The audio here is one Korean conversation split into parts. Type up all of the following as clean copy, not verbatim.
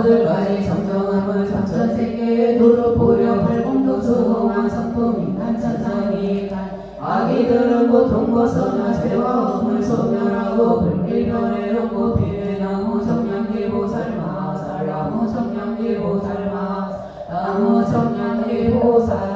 모들과의 정정함을 삼천세계에 도로보려 팔공도 수공한 성품인 한천상이 아기들은 고통 벗어나 죄와 엄을 소멸하고 불길변해놓고 비례나무 청량기보살마살 나무 청량기보살마살 나무 청량기보살마살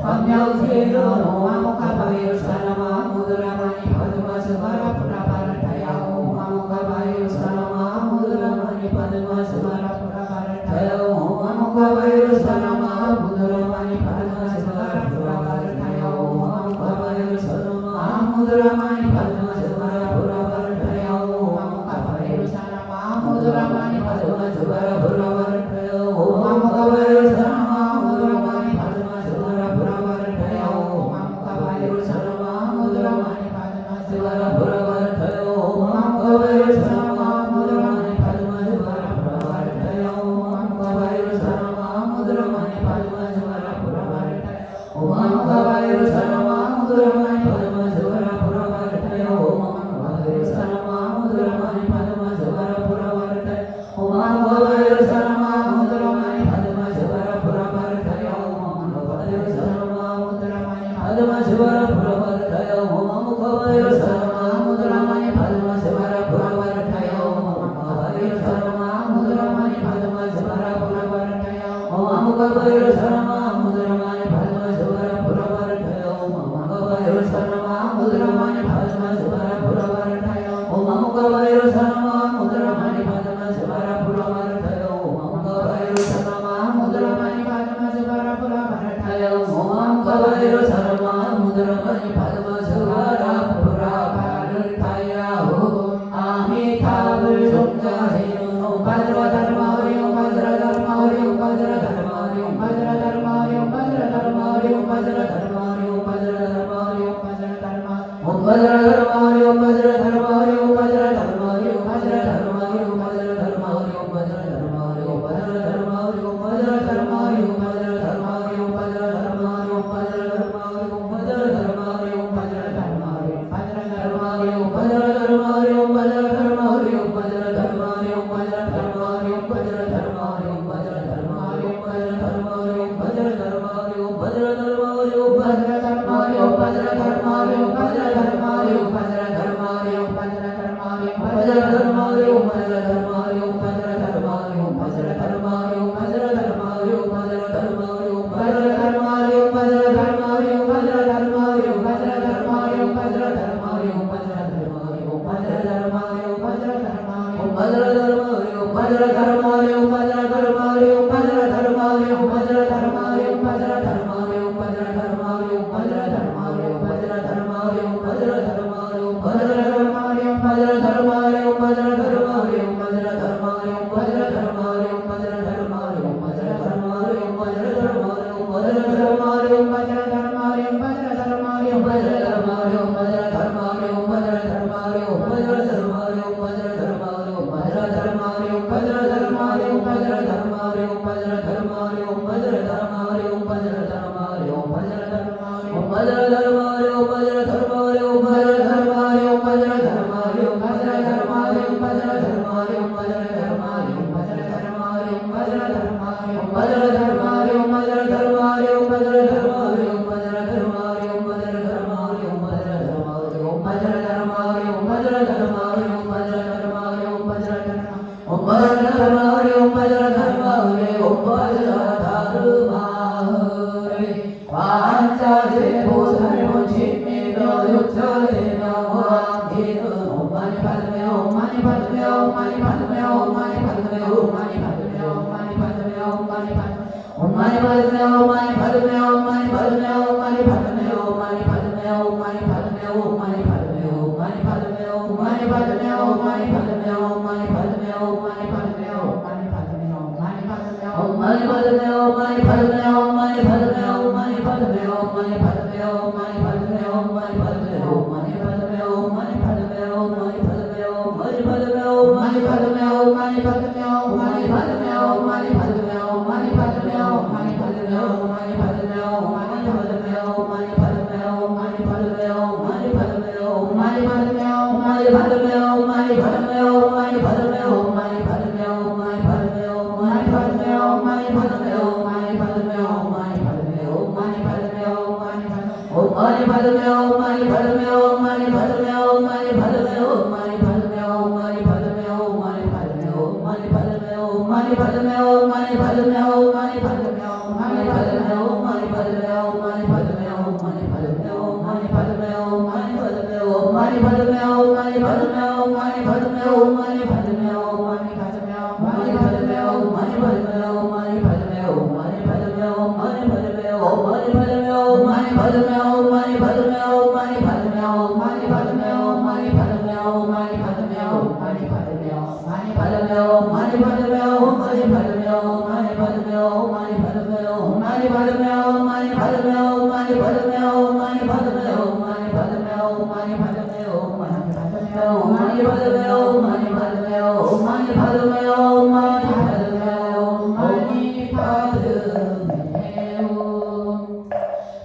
광명세로 노아모카바이로 사람아 무드라마니 바드마스바라 브라바를 타야오 아모카바이로 사람아 무드라마니 바드마스바라 브라바를 타야오 아모카바이로 사람아 무드라마니 바드마스바라 브라바를 타야오 아모카바이로 사람아 무드라마니 바드마스바라 브라바를 타야오 아모카바이로 사람아 무드라마니 바드마스바라 브라바를 타야오 아모카바이로 사람아 무드라마니 바드마스바라 브라바를 타야오 아모카바이로 사람아 무드라마니 바드마스바라 브라바를 타야오 아모카바이로 사람아 무드라마니 바드마스바라 브라바를 타야오 아모카바이로 사람아 무드라마니 바드마스바라 브라바를 타야오 아모카바이로 사람아 무드라마니 바드마스바라 브라바를 타야오 아모카바이로 사람아 무드라마니 바드마스바라 브라바를 타야오 아모카바이로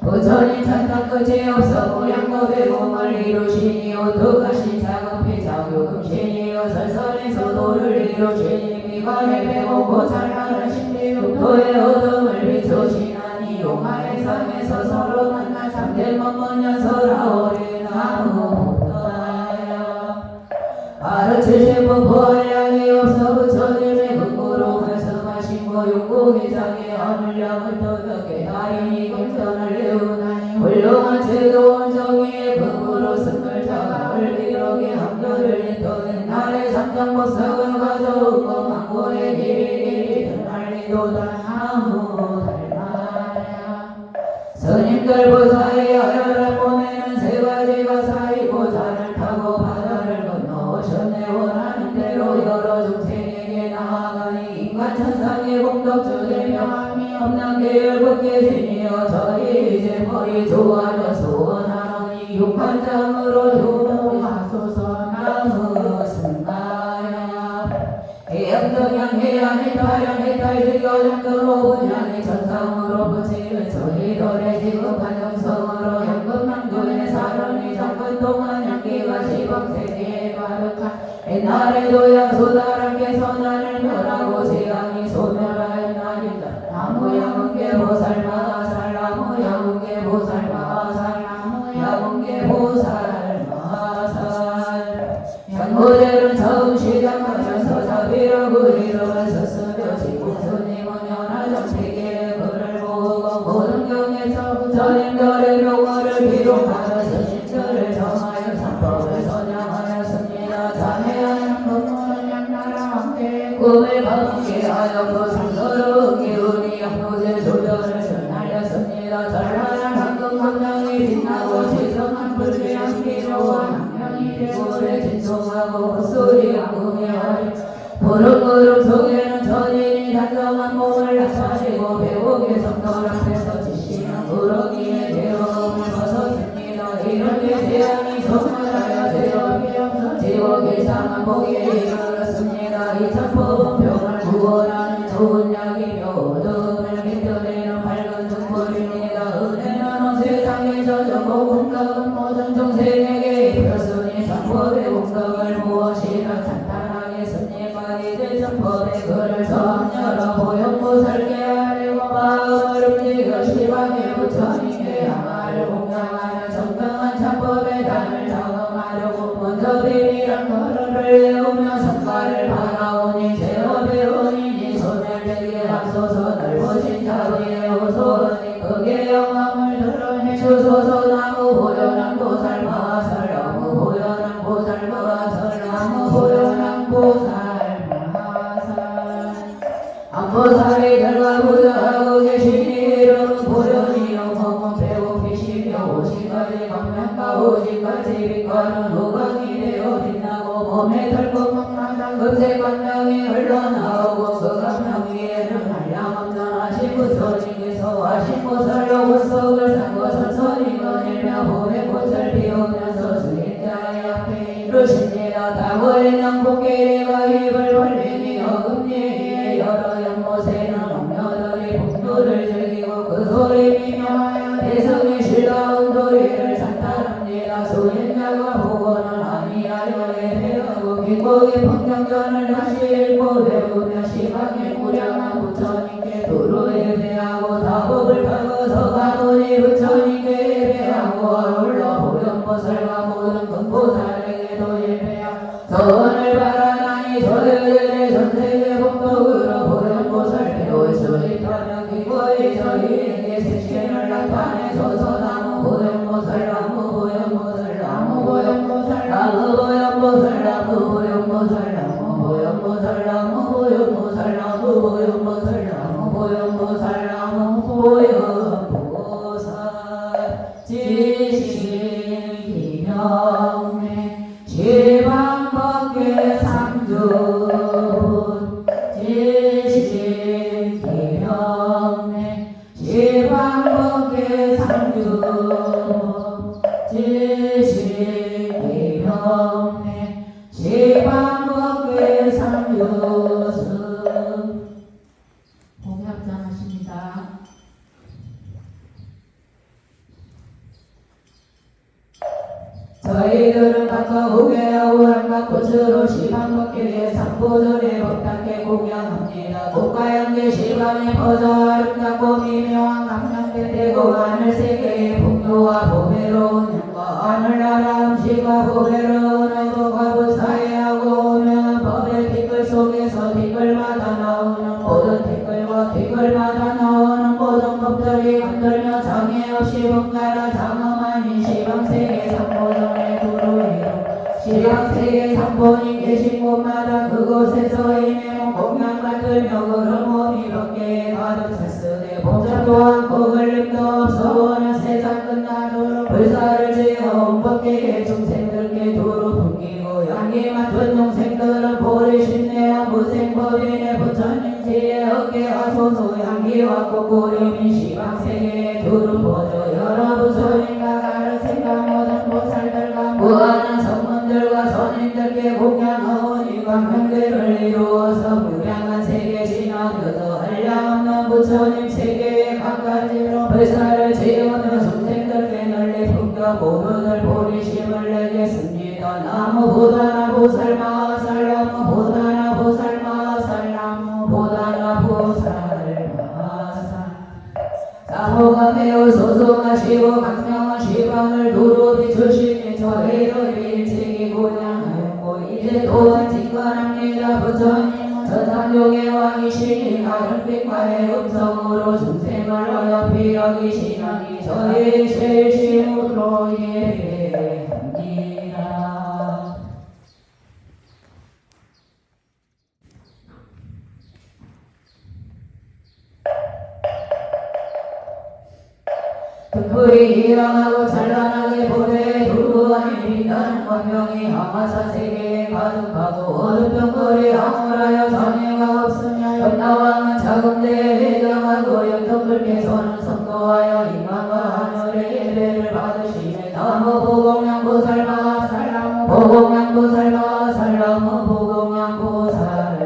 부처님 찬탄 끝이 없어 무량거 배공을 이루시니 오토가신 작업해 자교금신이여 설설에서 도를 이루시니 미관의 배공 고찰하는 신비 육토의 어둠을 비추시나니 용화의 상에서 서로 만나 참된 먼먼 설하오리 나무다야 아르칠십법 보활량이 없어 부처님의 근고로 말씀하신 거 육국의장의 하늘량을 떠덕게 다리니 경전을 외우나니 훌륭한 제도원 정의의 근고로 승글자가 을기록의 한결을 인도해 나의 삼장법석을 가져온 것 망고의 길이 드날리도다 나무달마야 스님들 보사의 하열한 몸에는 세 가지가 사이고 잔을 타고 바다를 건너오셨네 원하는 대로 여러 중생에게 나아가니 인간 천상의 공덕주들 명함이 없는 계열법계 신이여 저희 이제 머리 좋아져 소원하노니 육판장으로 조하소서 나무 승가야 해양덕양 해양해탈양 해탈지교정도로 분양의 천상으로 부치를 저희들의 지금 반정성으로 현금망도의 사런이 잠깐 동안 향기가 시방세계에 가득한 옛날에도 양소다람께서 나를 멸하고 재앙이 소멸하였나이다 나무 양은계 보살 마살 나무 양은계 보살 마살 나무 양은계 보살 마살 현무대는 처음 시작하셔서 자비라고 이름을 썼으며 지구스님은 연하정책의 글을 보고 모든 경에서 부처님들의 명언을 기록하여서 신처를 정하여 삼법을 선양하였습니다 자매하는 법문은 양나라 꿈을 거두게 하였고 상서로운 기운이 양로제 조변을 전하였습니다. 절하는 황금 광명이 빛나고 지성한 불의 향기로와 학명이 대고를 진송하고 헛소리 왕궁의 어리 구름 속에는 전인이 단정한 몸을 나타내고 배옥의 성tor 앞에서 지시는 구렁이의 괴로움을 벗었습니다. 이렇게 태양이 성만하여 제력이 없어 지옥의 상한 복에 이르렀습니다. 이 천포은 병을 구원하는 좋은 약이며 어둠을 비켜내는 밝은 등불입니다. 은혜는 온 세상에 젖었고 공덕은 모든众생에게 입혔으니 천포의 공덕을 무엇이라 찬탄하겠습니까? 이제 천법의 글을 처음 열어 보였고 살게 하려고 마음을 움직여 시방에 부처님께 양화를 공양하며 정당한 천법의 단을 작업하려고 먼저 비밀한 걸음을 외우며 성과를 바라오니 제업의 은인이 손을 대게 앞서서 넓어진 자리에 오소니 극의 영광을 드러내 주소서. 나무 보현한 보살 마살 나무 보현한 보살 마살 나무 보현한 보살 보살이 결과부자하고 계시니 이름은 보현이요 공은 배고프시며 오시까지 광명과 오시까지 빛과는 후광이 되어 빛나고 몸에 털구멍 나다 금색 광명이 흘러나오고 그 광명 위에는 한량없는 하신 부처님께서 하신 보살로 본석을 삼고 천천히 거닐며 봄에 꽃을 피우면서 수행자의 앞에 이르십니다. 다고의 양복계리가 입을 벌리니 어금니에 여러 연못에는 옥녀들이 풍류를 즐기고 그 소리 미묘하여 대성의 실다운 도리를 찬탄합니다. 수행자가 보고는 아니하여 예배하고 기고의 풍경전을 다시 읽고 배우며 시방에 무량한 부처님께 두루 예배하고 다복을 타고서 가보니 부처님께 예배하고 아울러 보현보살과 모든 금보살에게도 예배하고 소원을 바라나니 저희들의 전세계 복덕으로 보현보살 배울 수 있다며 기꺼이 저희에게 색신을 나타내소서. 나무 보현보살 나무 보현보살 나무 보현보살 나무 보현보살 나무 보현보살 나무 보현보살 나무 보현보살 나무 보현보살 나무 보현보살 나무 보현보살 지식기명내 지방법계 상준 지식기명내 지방법계 상준 지식기명내 지방법계 상준 공약장하십니다. 저희들은 각각 후계하고 한각 꽃으로 시방법계의 삼보전에 법당께 공양합니다. 국가연계 시방에 퍼져 아름답고 미묘한 감명대 대고 하늘세계의 풍요와 보배로운 양과 하늘나라 음식과 보배로운 의복과 부사해하고 오면 법의 댓글 속에서 댓글마다 나오는 모든 댓글과 댓글마다 나오는 모든 법들이 흔들며 장애 없이 분가라 장엄하니 시방세계 삼보전에 두루이로 시방세계 삼보님 계신 곳마다 그곳에서 이내문 공양 만들며 그러모니 법계에 가득 찼으되 봉자 또한 거글림도 없어 오는 세상 끝나도록 불사를 지어 법계의 중생들께 두루 풍기고 양기 맡은 중생들은 보리신내어 무생법인의 부처님 지혜 얻게 하소서. 양기와 꽃구름이 시방세계에 두루 퍼져 여러 부처님과 가르친가 모든 보살들과 무한한 성문들과 선인들께 공양하오니 광명대를 이루어서 무량한 세계 지나면서 한량없는 부처님 세계에 각가지로 불사를 지으며 중생들께 널리 풍겨 모두들 보리심을 내겠습니다. 나무 보다나 보살 마살 나무 보다나 보살 마살 나무 보다나 보살 마살 사모가 매우 소송하시고 강명한 시방을 두루 비추시니 저희를 일찍이 고냥하였고 이제 또한 직관합니다. 부처님은 천상종의 왕이시니 가른빛과의 음성으로 중생을 어여피 여기시나니 저희 실심으로 예배합니다. 등불이 일어나고 찬란하게 보되 두루하니 빛나는 광명이 하마사 세계에 가득하고 어두운 등불이 황홀하여 장애가 없으며 염라왕은 자금대에 회장하고 영등불께서는 선거하여 임함과 하늘의 예배를 받으시네. 나무 보공양보살마 살라무 보공양보살마 살라무 보공양보살마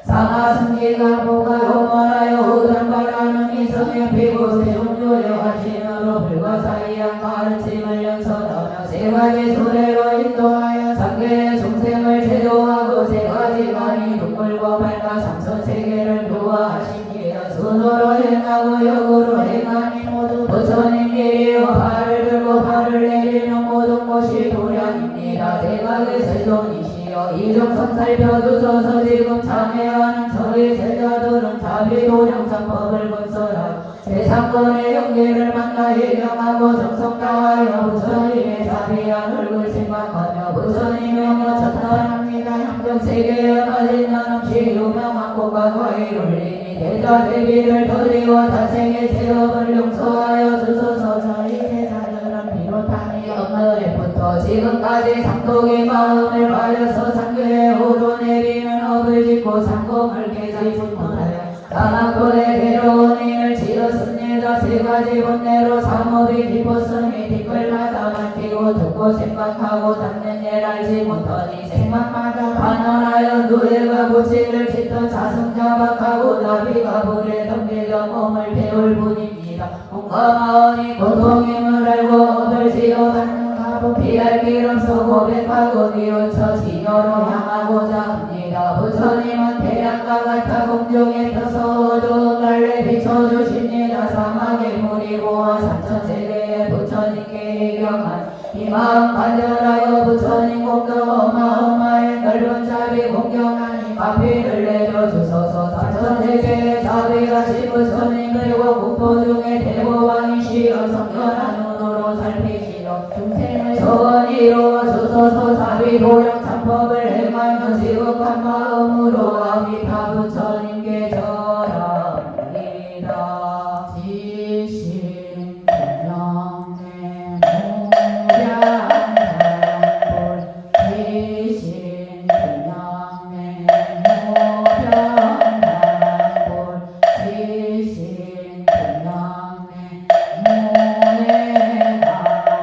사마승기가 보가 영원하여 우단바라는 이성의 비고 세운조여 하신으로 불과사이한 가르침을 연설하며 세 가지 소래로 인도하여 상계의 중생을 제도하고 세 가지 많이 눈물과 밝아 삼선세계를 교화하시니라. 순으로 행하고 역으로 행하니 모두 부처님끼리요 발을 들고 발을 내리는 모든 것이 도량입니다. 대각의 세존이시여 이정성 살펴주소서. 지금 참여하는 저희 제자들은 자비도량상법을 건설하고 세상권의 영계를 만나 해경하고 정성 다하여 부처님의 자비한 얼굴 생각하며 부처님의 명을 전달합니다. 향정세계에 가진 나눔시 유명한 꽃과 과일 올리니 대자 대비를 드리고 다생의 제업을 용서하여 주소서. 저희 제자들은 비롯하니 오늘부터 지금까지 상독의 마음을 가려서 상교에 오르내리는 업을 짓고 상공을 계좌분하여 사막골에 괴로운 인을 지었습니다. 세 가지 번뇌로 삼업이 깊었으니 뒷글마다 맡기고 듣고 생각하고 담는 일 알지 못하니 생각마다 반원하여 누에가 고치를 짓던 자승자박하고 나비가 불에 덤비던 몸을 배울 뿐입니다. 공감하오니 고통임을 알고 업을 지어받는 가부 피할 길 없어 고백하고 뉘우쳐 진여로 향하고자 합니다. 부처님은 태양과 같아 공중에 떠서 어두운 갈래 비춰주십니다. 사막의 물이고 삼천세계에 부처님께 경한 이 마음 간절하여 부처님 공경 어마어마의 넓은 자비 공경하니 마피를 내려 주소서. 삼천세계에 자비하신 부처님 그리고 국토 중에 대보왕이시여 성결한 눈으로 살피시어 중생의 소원 이루어 주소서. 자비도량 참법을 행하며 지극한 마음으로 아미타 부처님께 절합니다. 지신 영내 무량불 지신 영내 무량불 지신 영내 무량불 지신 영내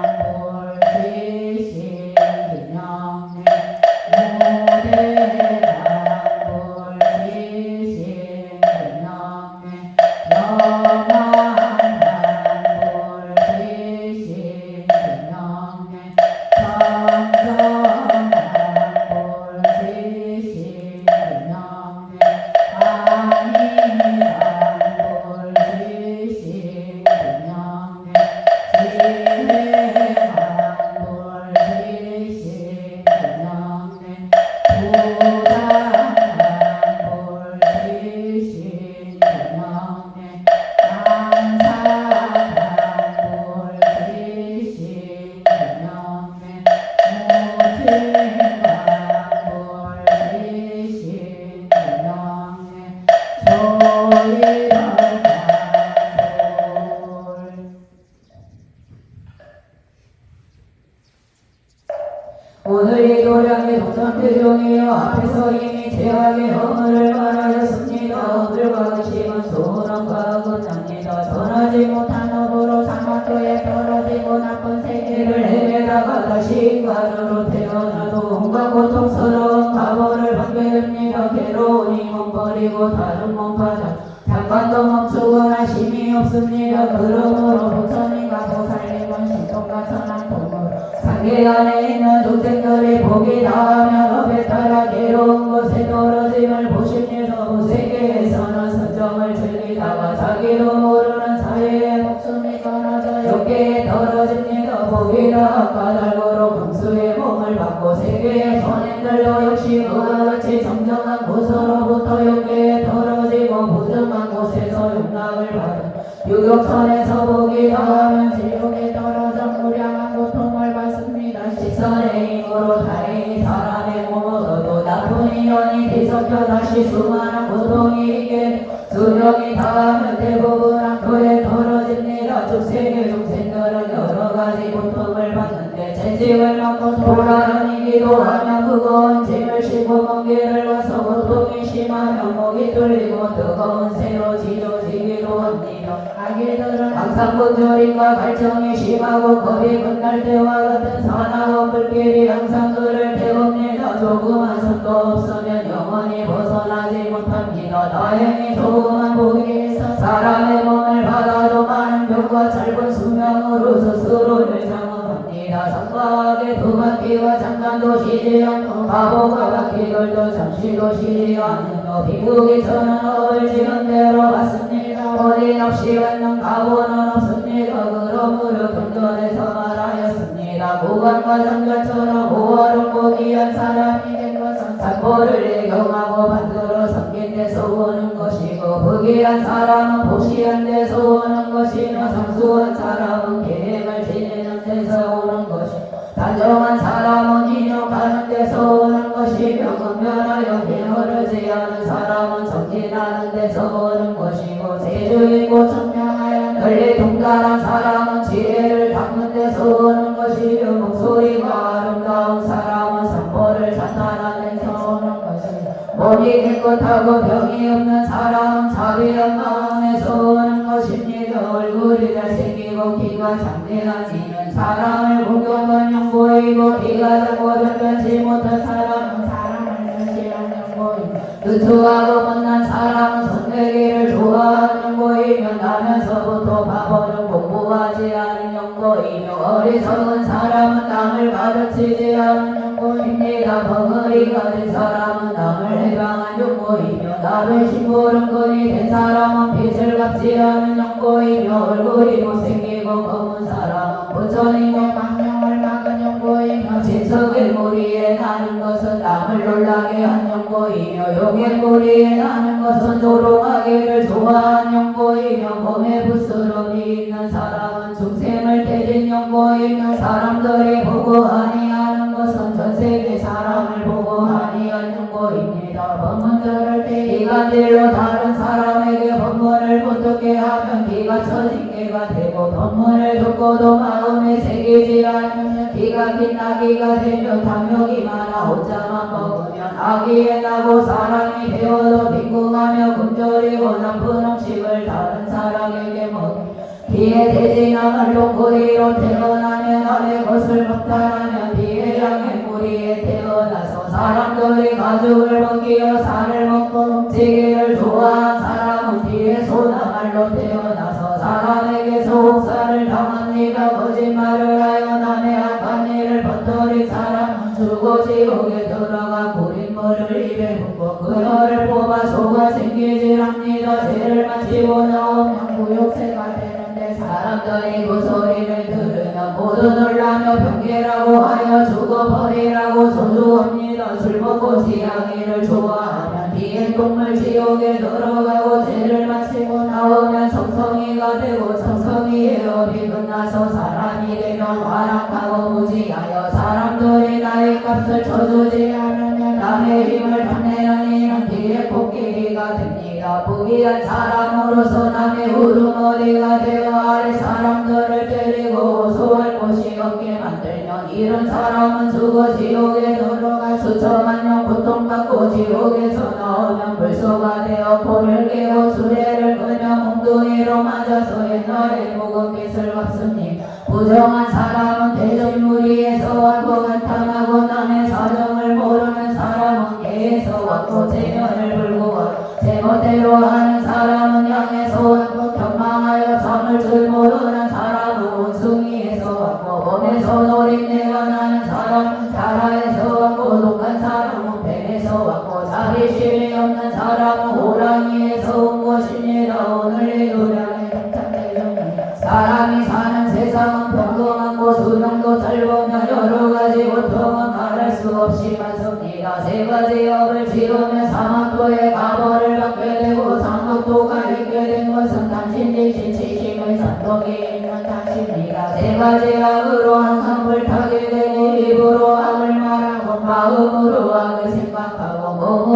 오늘 이 도량의 동천대종이여 앞에서 이미 죄악의 허물을 말하였습니다. 허물과 의심은 소원과 끝납니다. 선하지 못한 업으로 사막도에 떨어지고 나쁜 세계를 헤매다가 다시 인간으로 태어나도 온갖 고통스러운 가보를 받게 됩니다. 괴로운 이 몸 버리고 다른 몸 가자 잠깐도 멈추거나 힘이 없습니다. 그러므로 부처님과 보살님은 신통과 선한 동물 상계 안에 있는 중생들이 복이 다하며 법에 따라 괴로운 곳에 떨어짐을 보십니다. 무세계에서는 선정을 즐기다가 자기도 모르는 사이에 목숨이 끊어져 욕계에 떨어집니다. 복이다 까닭으로 금수의 몸을 받고 세계의 선행들도 역시 그와 같이 정정한 곳으로부터 욕계에 떨어지고 무정한 곳에서 용락을 받은 유격천에서 복이 다하면 지옥에 떨어져 무량한 고통을 받습니다. 식선의 힘으로 다행히 사람의 몸을 얻어 나쁜 분이려니 뒤섞여 다시 수많은 고통이 있게 수령이 닿으면 대부분 악도에 떨어집니다. 죽세계 중생들은 여러가지 고통을 받는데 채찍을 맞고 돌아다니기도 하며 무거운 짐을 싣고 먼 길을 가서 고통이 심하며 목이 뚫리고 뜨거운 새로 지져지기도 합니다. 아기들은 항상 곤절임과 갈증이 심하고 겁이 끝날 때와 같은 산하고 불길이 항상 그를 태웁니다. 조그만 손도 없으면 영원히 벗어나지 못합니다. 다행히 조그만 복이 있어 사람의 몸을 받아도 많은 병과 짧은 수명으로 스스로를 장엄합니다. 성과하게 두 바퀴가 잠깐도 쉬지 않고 바보가 바퀴들도 잠시도 쉬지 않으며 비극이 저는 업을 지은 대로 받습니다. 어린없이 받는 가보는 없습니다. 그러므로 근전에서 말하였습니다. 고관과 정자처럼 호화롭고 귀한 사람이 된 것은 산보를 경하고 반대로 섬긴 데서 오는 것이고 부귀한 사람은 보시한 데서 오는 것이며 상수한 사람은 계획을 지니는 데서 오는 것이고 단정한 사람은 인욕하는 데서 오는 것이며 건면하여 비너르지 않은 사람은 정진하는 데서 오는 것이고 세주이고 청량하여 널리 동달한 사람은 지혜를 닦는 데서 오는 것이며 목소리가 아름다운 사람은 산보를 찬탄하는 데서 오는 것이며 몸이 깨끗하고 병이 없는 사람은 자비한 마음에서 오는 것입니다. 얼굴이 잘생기고 귀가 장대하지는 사람을 공경하는 보이고 귀가 작고 변변치 못한 사람은 사람을 무시하는 보이며 누추하고 못난 사람은 손대기를 좋아하는 보이며 나면서부터 바보는 공부하지 않은 영보이며 어리석은 사람은 남을 가르치지 않은 영보입니다. 벙어리가 된 사람은 남을 해방한 영보이며 나를 심부름꾼이 된 사람은 빚을 갚지 않은 영보이며 얼굴이 못생기고 검은 사람은 부처님의 망명을 막은 영보이며 진석의 무리에 나는 것은 남을 놀라게 한 영보이며 용의 무리에 나는 것은 조롱하기를 좋아한 영보이며 몸에 부스럼이 있는 사람은 중생을 때린 영보이며 사람들이 보고 아니하는 것은 전세계 사람을 보고 아니한 영보입니다. 법문들을 때 기간들로 다른 사람에게 법문을 못듣게 하면 기가 처진 개가 되고 법문을 듣고도 마음에 새기지 않으면 기가 빛나기가 되며 탐욕이 많아 혼자만 먹으면 아기에 나고 사람이 되어도 빈궁하며 굶주리고 나쁜 음식을 다른 사람에게 먹으며 뒤에 돼지나물 동거리로 태어나면 아래 것을 먹다라면 뒤에 양의 무리에 태어나서 사람들이 가죽을 벗기어 살을 먹고 훔치기를 좋아한 사람은 뒤에 소나말로 태어나서 사람에게 소옥살을 당합니다. 거짓말을 하여 남의 악한 일을 퍼뜨린 사람은 죽어 지옥에 들어가 구린물을 입에 붓고 그녀를 뽑아 소가 생기질 합니다. 죄를 마치고 나오면 구욕새가 되는데 사람들이 그 소리를 들으면 모두 놀라며 병계라고 하여 죽어버리라고 저주합니다. 술 먹고 지향이를 좋아하면 비행 동물 지옥에 들어가고 죄를 마치고 나오면 성성이가 되고 성성이의 업이 끝나서 사람이 되면 활악하고 무지하여 사람들이 나의 값을 쳐주지 않으면 남의 힘을 탐내는 이는 뒤에 코끼리가 됩니다. 부귀한 사람으로서 남의 우두머리가 되어 아래 사람들을 때리고 소할 곳이 없게 만들면 이런 사람은 죽어 지옥에 들어가 수천만 년 고통받고 지옥에서 나오면 불소가 되어 불을 깨고 수레를 끌며 몽둥이로 맞아서 옛날에 묵은 빚을 갚습니다. 부정한 사람은 대전무리에서 왔고 간탐하고 남의 사정을 모르는 사람은 개에서 왔고 제면을 불고 왔고 제멋대로 하는 사람은 양에서 왔고 경망하여 잠을 줄 모르는 사람은 원숭이에서 왔고 몸에서 노린내가 나는 사람은 자라에서 왔고 독한 사람은 뱀에서 왔고 자비심이 없는 사람은 호랑이에서 온 것입니다. 오늘 이 노량에 동참되셨습니다. 사람이 사는 세상은 평범하고 수명도 짧으며 여러가지 고통은 말할 수 없이 많습니다. 세 가지 업을 지으며 사막도에 가벌을 받게 되고 상록도가 있게 된 것은 당신이 신치심의 산독이 있는 당신입니다. 세 가지 악으로 항상 불타게 되고 입으로 악을 말하고 마음으로 악을 생각하고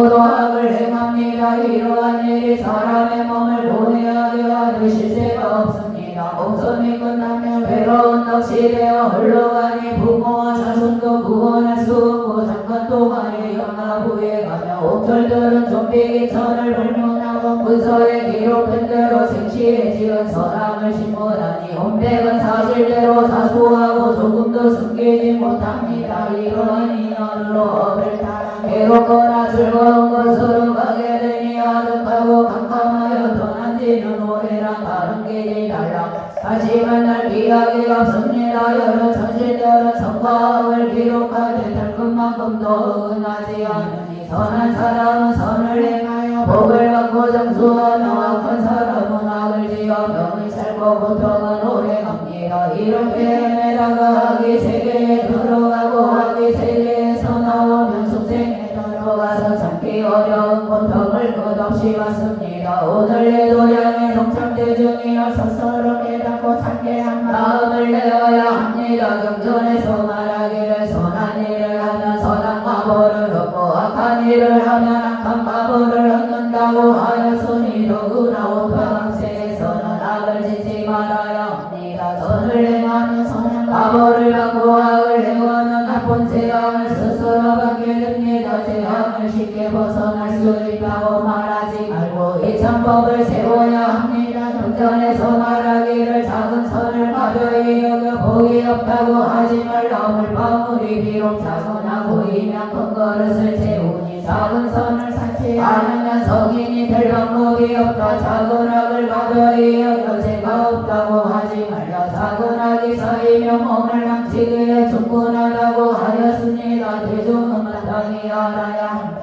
모두 악을 행합니다. 이러한 일이 사람의 몸을 보내야 되어 실세가 없습니다. 공손이 끝나면 괴로운 넋이 되어 흘러가니 부모와 자손도 구원할 수 없고 잠깐 동안의 연합 후에 가며 옥절들은 좀비기 천을 불문하고 문서에 기록된 대로 생시에 지은 선함을 심으라니 혼백은 사실대로 사수하고 조금도 숨기지 못합니다. 이러니 너로 업을 따라 괴롭거나 즐거운 것으로 가게 되니 아득하고 캄캄하여 떠난 지는 오래랑 다른 길이 달라 하지만 날 피하기 없습니다. 여러 천실들은 성과을 기록하되 달큰만큼도 은하지 않으니 선한 사람은 선을 행하여 복을 받고 정수하며 악한 사람은 악을 지어 병을 살고 고통은 오래갑니다. 이렇게 헤매다가 악이 세계에 들어가고 악이 세계에서 나오면 속생에 들어가서 참기 어려운 고통을 끝없이 받습니다. 오늘에도 양의 동참대중이여 스스로 깨닫고 참게 한 마음을 내어야 합니다. 경전에서 말하기를 선한 일을 하면 선한 과보를 얻고 악한 일을 하면 악한 과보를 얻는다고 하였으니 더구나 오토학세에서는 악을 짓지 말아야 합니다. 선을 행하면 선한 과보를 받고 악을 행하면 나쁜 재앙을 스스로 받게 됩니다. 재앙을 쉽게 벗어날 수 있다고 말하지 말고 이 참법을 세워야 합니다. 경전에서 말하기를 작은 선을 가벼이 여겨 복이 없다고 하지 말라. 물방울이 비록 작으나 보이면 큰 그릇을 채우니 작은 선을 쌓지 않으면 성인이 될 방법이 없다. 작은 악을 가벼이 여겨 죄가 없다고 하지 말라. 작은 악이 쌓이며 몸을 망치기에 충분하다고 하였습니다. 대중은 마땅히 알아야 합니다.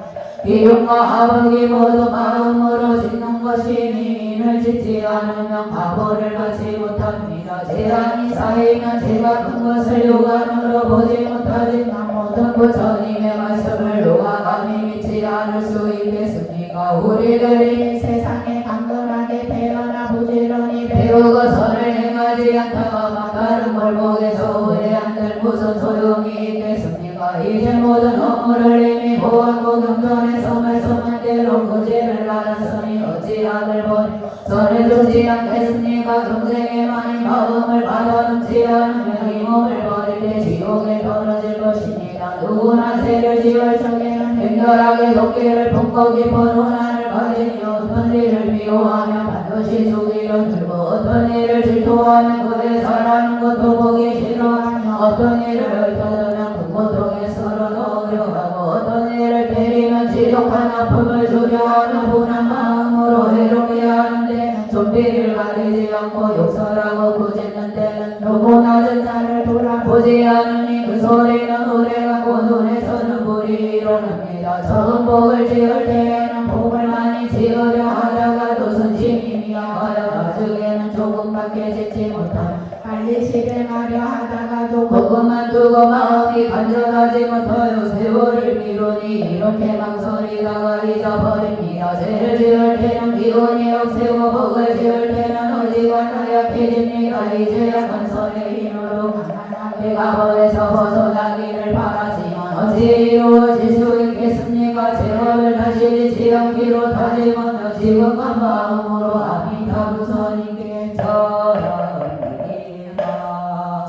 비용과 하복이 모두 마음으로 짓는 것이니 이를 짓지 않으면 과보를 받지 못합니다. 재앙이 쌓이면 죄가 큰 것을 육안으로 보지 못하지만 모든 부처님의 말씀을 누가 감히 믿지 않을 수 있겠습니까? 우리들이 세상에 강건하게 태어나 부지런히 배우고 선을 행하지 않다가 다른 골목에서 우리한들 무슨 소용이 있겠습니까? 이제 모든 업무를 이미 보았고 경전에서 말씀한 대로 그 죄를 알았으니 어찌 악을 보니 선을 두지 않겠습니까? 경쟁에 많이 마음을 받아놓지 않으면 이 몸을 버릴 때 지옥에 떨어질 것입니다. 누구나 죄를 지을 적에는 맹렬하게 도끼를 품고 깊은 혼란을 가지니 어떤 일을 미워하면 반드시 주기를 들고 어떤 일을 질투하면 그에 잘하는 것도 보기 싫어하며 어떤 일을 펴두면 그 고통에 서로 어려워하고 어떤 일을 때리면 지독한 아픔을 주려 하는 분한 마음으로 해롭게 하는데 좀비를 가리지 않고 욕설하고 꾸짖는 때는 높고 낮은 자를 돌아보지 않으니 그 소리는 오래가고 눈에서는 불이 일어납니다. 적은 복을 지을 때에는 복을 많이 지으려 하다가도 선심이 미약하여 나중에는 조금밖에 짓지 못하며 빨리 실행하려 하다가도 복음만 두고 마음이 간절하지 못하여 세월을 미루니 이렇게 망설이다가 잊어버립니다. 죄를 지을 때는 기운이 없애고 복을 지을 때는 의지가 나약해집니다. 이제 약한 선의 힘으로 강한하게 가버에서 벗어나기를 바라지만 어찌 이루어질 수 있겠습니까? 죄업을 다시 짓지 않기로 다짐하며 지금과 마음으로 아미타불선님께 절하옵니다.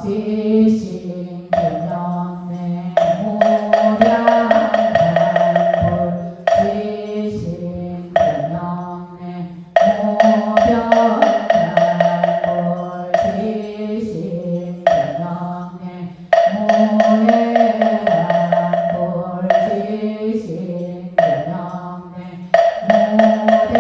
지신 근영내 무량불 지신 근영내 무량불 지신 근영내 무량불 지신 근영내 무량불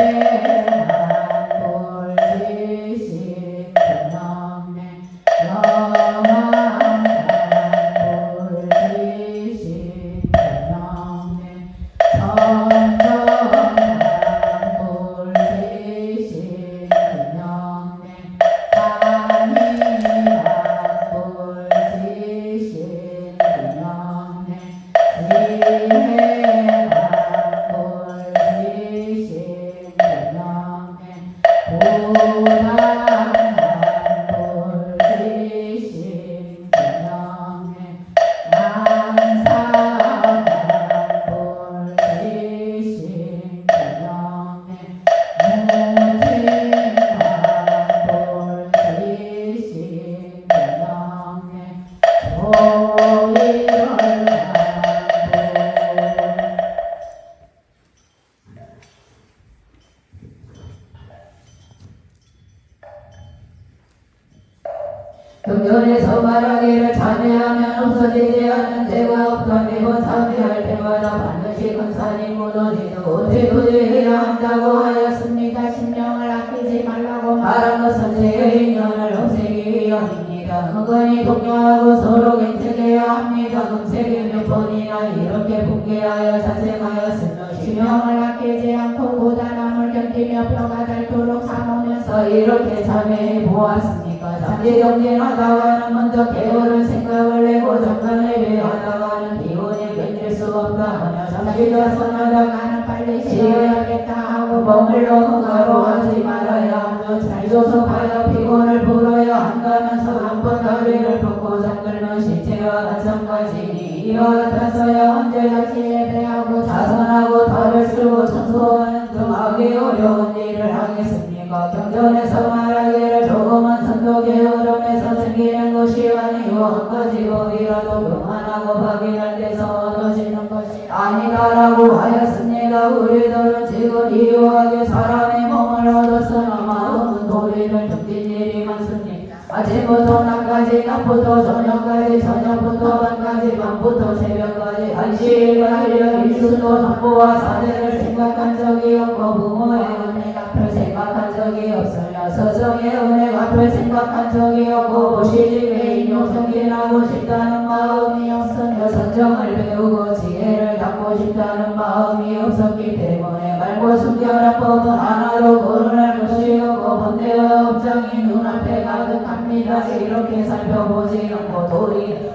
경전에서 말하기를 자제하면 없어지지 않는 죄가 없다. 매번 참회할 때마다 반드시 큰 산이 무너지도 어찌 도저해야 한다고 하였습니다. 신명을 아끼지 말라고 말한 것은 죄의 인연을 없애기 위함입니다. 은근히 동요하고 서로 괜찮게야 합니다. 금세기 몇 번이나 이렇게 붕괴하여 자생하였으며 신명을 아끼지 않고 고단함을 견디며 뼈가 닳도록 삼으면서 이렇게 참회해 보았습니까? 잠재정진하다가는 먼저 개월을 생각을 내고 잠깐 예배하다가는 기운이 견딜 수 없다 하며 잠시 더 선하다가는 빨리 쉬어야겠다 하고 머물러 허가로 하지 말아야 하며 잘 조속하여 피곤을 풀어야 한다면서 한번 다리를 뻗고 잠들면 시체와 마찬가지니 이와 같아서야 언제같이 예배하고 자선하고 달을 쓰고 청소하는 등 하기 어려운 일을 하겠습니까? 경전에서 말하기를 조금은 선도 게으름에서 생기는 것이 아니고 한 가지 법이라도 교만하고 확인할 데서 얻어지는 것이 아니다라고 하였습니다. 우리들은 지금 이유하게 사람의 몸을 얻었으나 마음은 도리를 등진 일이 많습니다. 아침부터 낮까지 낮부터 저녁까지 저녁부터 밤까지 밤부터 새벽까지 한시일과 하려 일수도 정보와 사대를 생각한 적이 없고 부모의 은혜 갚을 생각한 적이 없으며 서성의 은혜 갚을 생각한 적이 없고 보시집에 인용성진하고 싶다는 마음이 없으며 선정을 배우고 지혜를 닦고 싶다는 마음이 없었기 때문에 말고 순결한 법은 하나도 거론할 것이 없고 번뇌와 업장이 눈앞에 가득합니다. 이렇게 살펴보지 않고 도리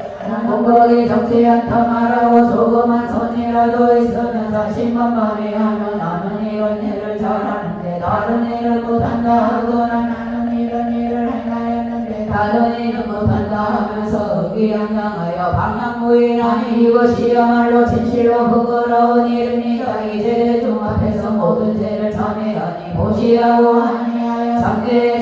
공덕이 적지 않다 말하고 조그만 선이라도 있으면 자신만만히 하면 나는 이런 일을 잘하는데 다른 일을 못한다 하거나 나는 이런 일을 행하였는데 다른 일은 못한다 하면서 의기양양하여 방향무인하니 이것이야말로 진실로 부끄러운 일입니다. 이제 중 앞에서 모든 죄를 참회하니 보시하고 하니하여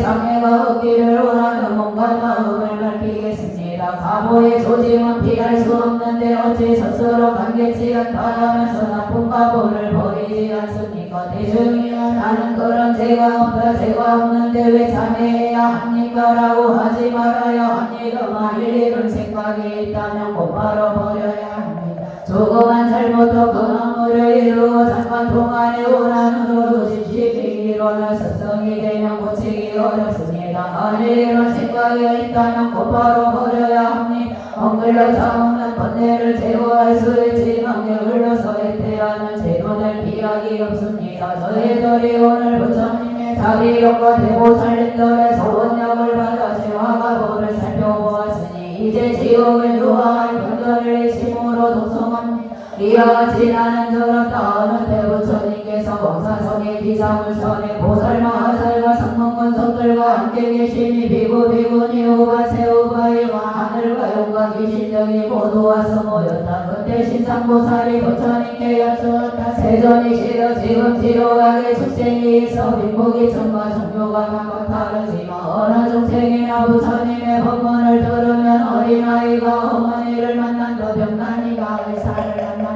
장애가 없기를 원하는 몸과 마음을 밝히겠습니다. 가보의 조짐은 피할 수 없는데 어찌 스스로 관계치 않다면서 나쁜 가보를 버리지 않습니까? 대중이여 나는 그런 죄가 없다 죄가 없는데 왜 참회해야 합니까? 라고 하지 말아야 합니다. 만일 이런 생각이 있다면 곧바로 버려야 합니다. 조그만 잘못도 그놈을 이루어 잠깐 동안에 원한으로 조심히 일어나 스승이 되면 고치기 어렵습니다. 만일 이런 생각이 있다면 곧바로 버려야 합니다. 엉글러 참으면 번뇌를 제거할 수 있지만 게을러서 애태하는 제도를 피하기 없습니다. 저희들이 오늘 부처님의 자비력과 대보살님들의 소원약을 받아 재화가보를 살펴보았으니 이제 지옥을 유화할 분들을 심으로 독성합니다. 이와 같이 나는 들었다 하는 대부처님께서 왕사성의 기사물선에 보살마하살과 성문권속들과 함께 계시니 비구비구니 우바세 우바이와 하늘과 용과 귀신들이 모두 와서 모였다. 그때 신상보살이 부처님께 여쭈었다. 세존이시여 지금 지로가게 축생이 있어 빈복이 천과 종교가 각각 다르지만 어느 중생이나 부처님의 법문을 들으면 어린아이가 어머니를 만난다 병난이가 의사를 만난다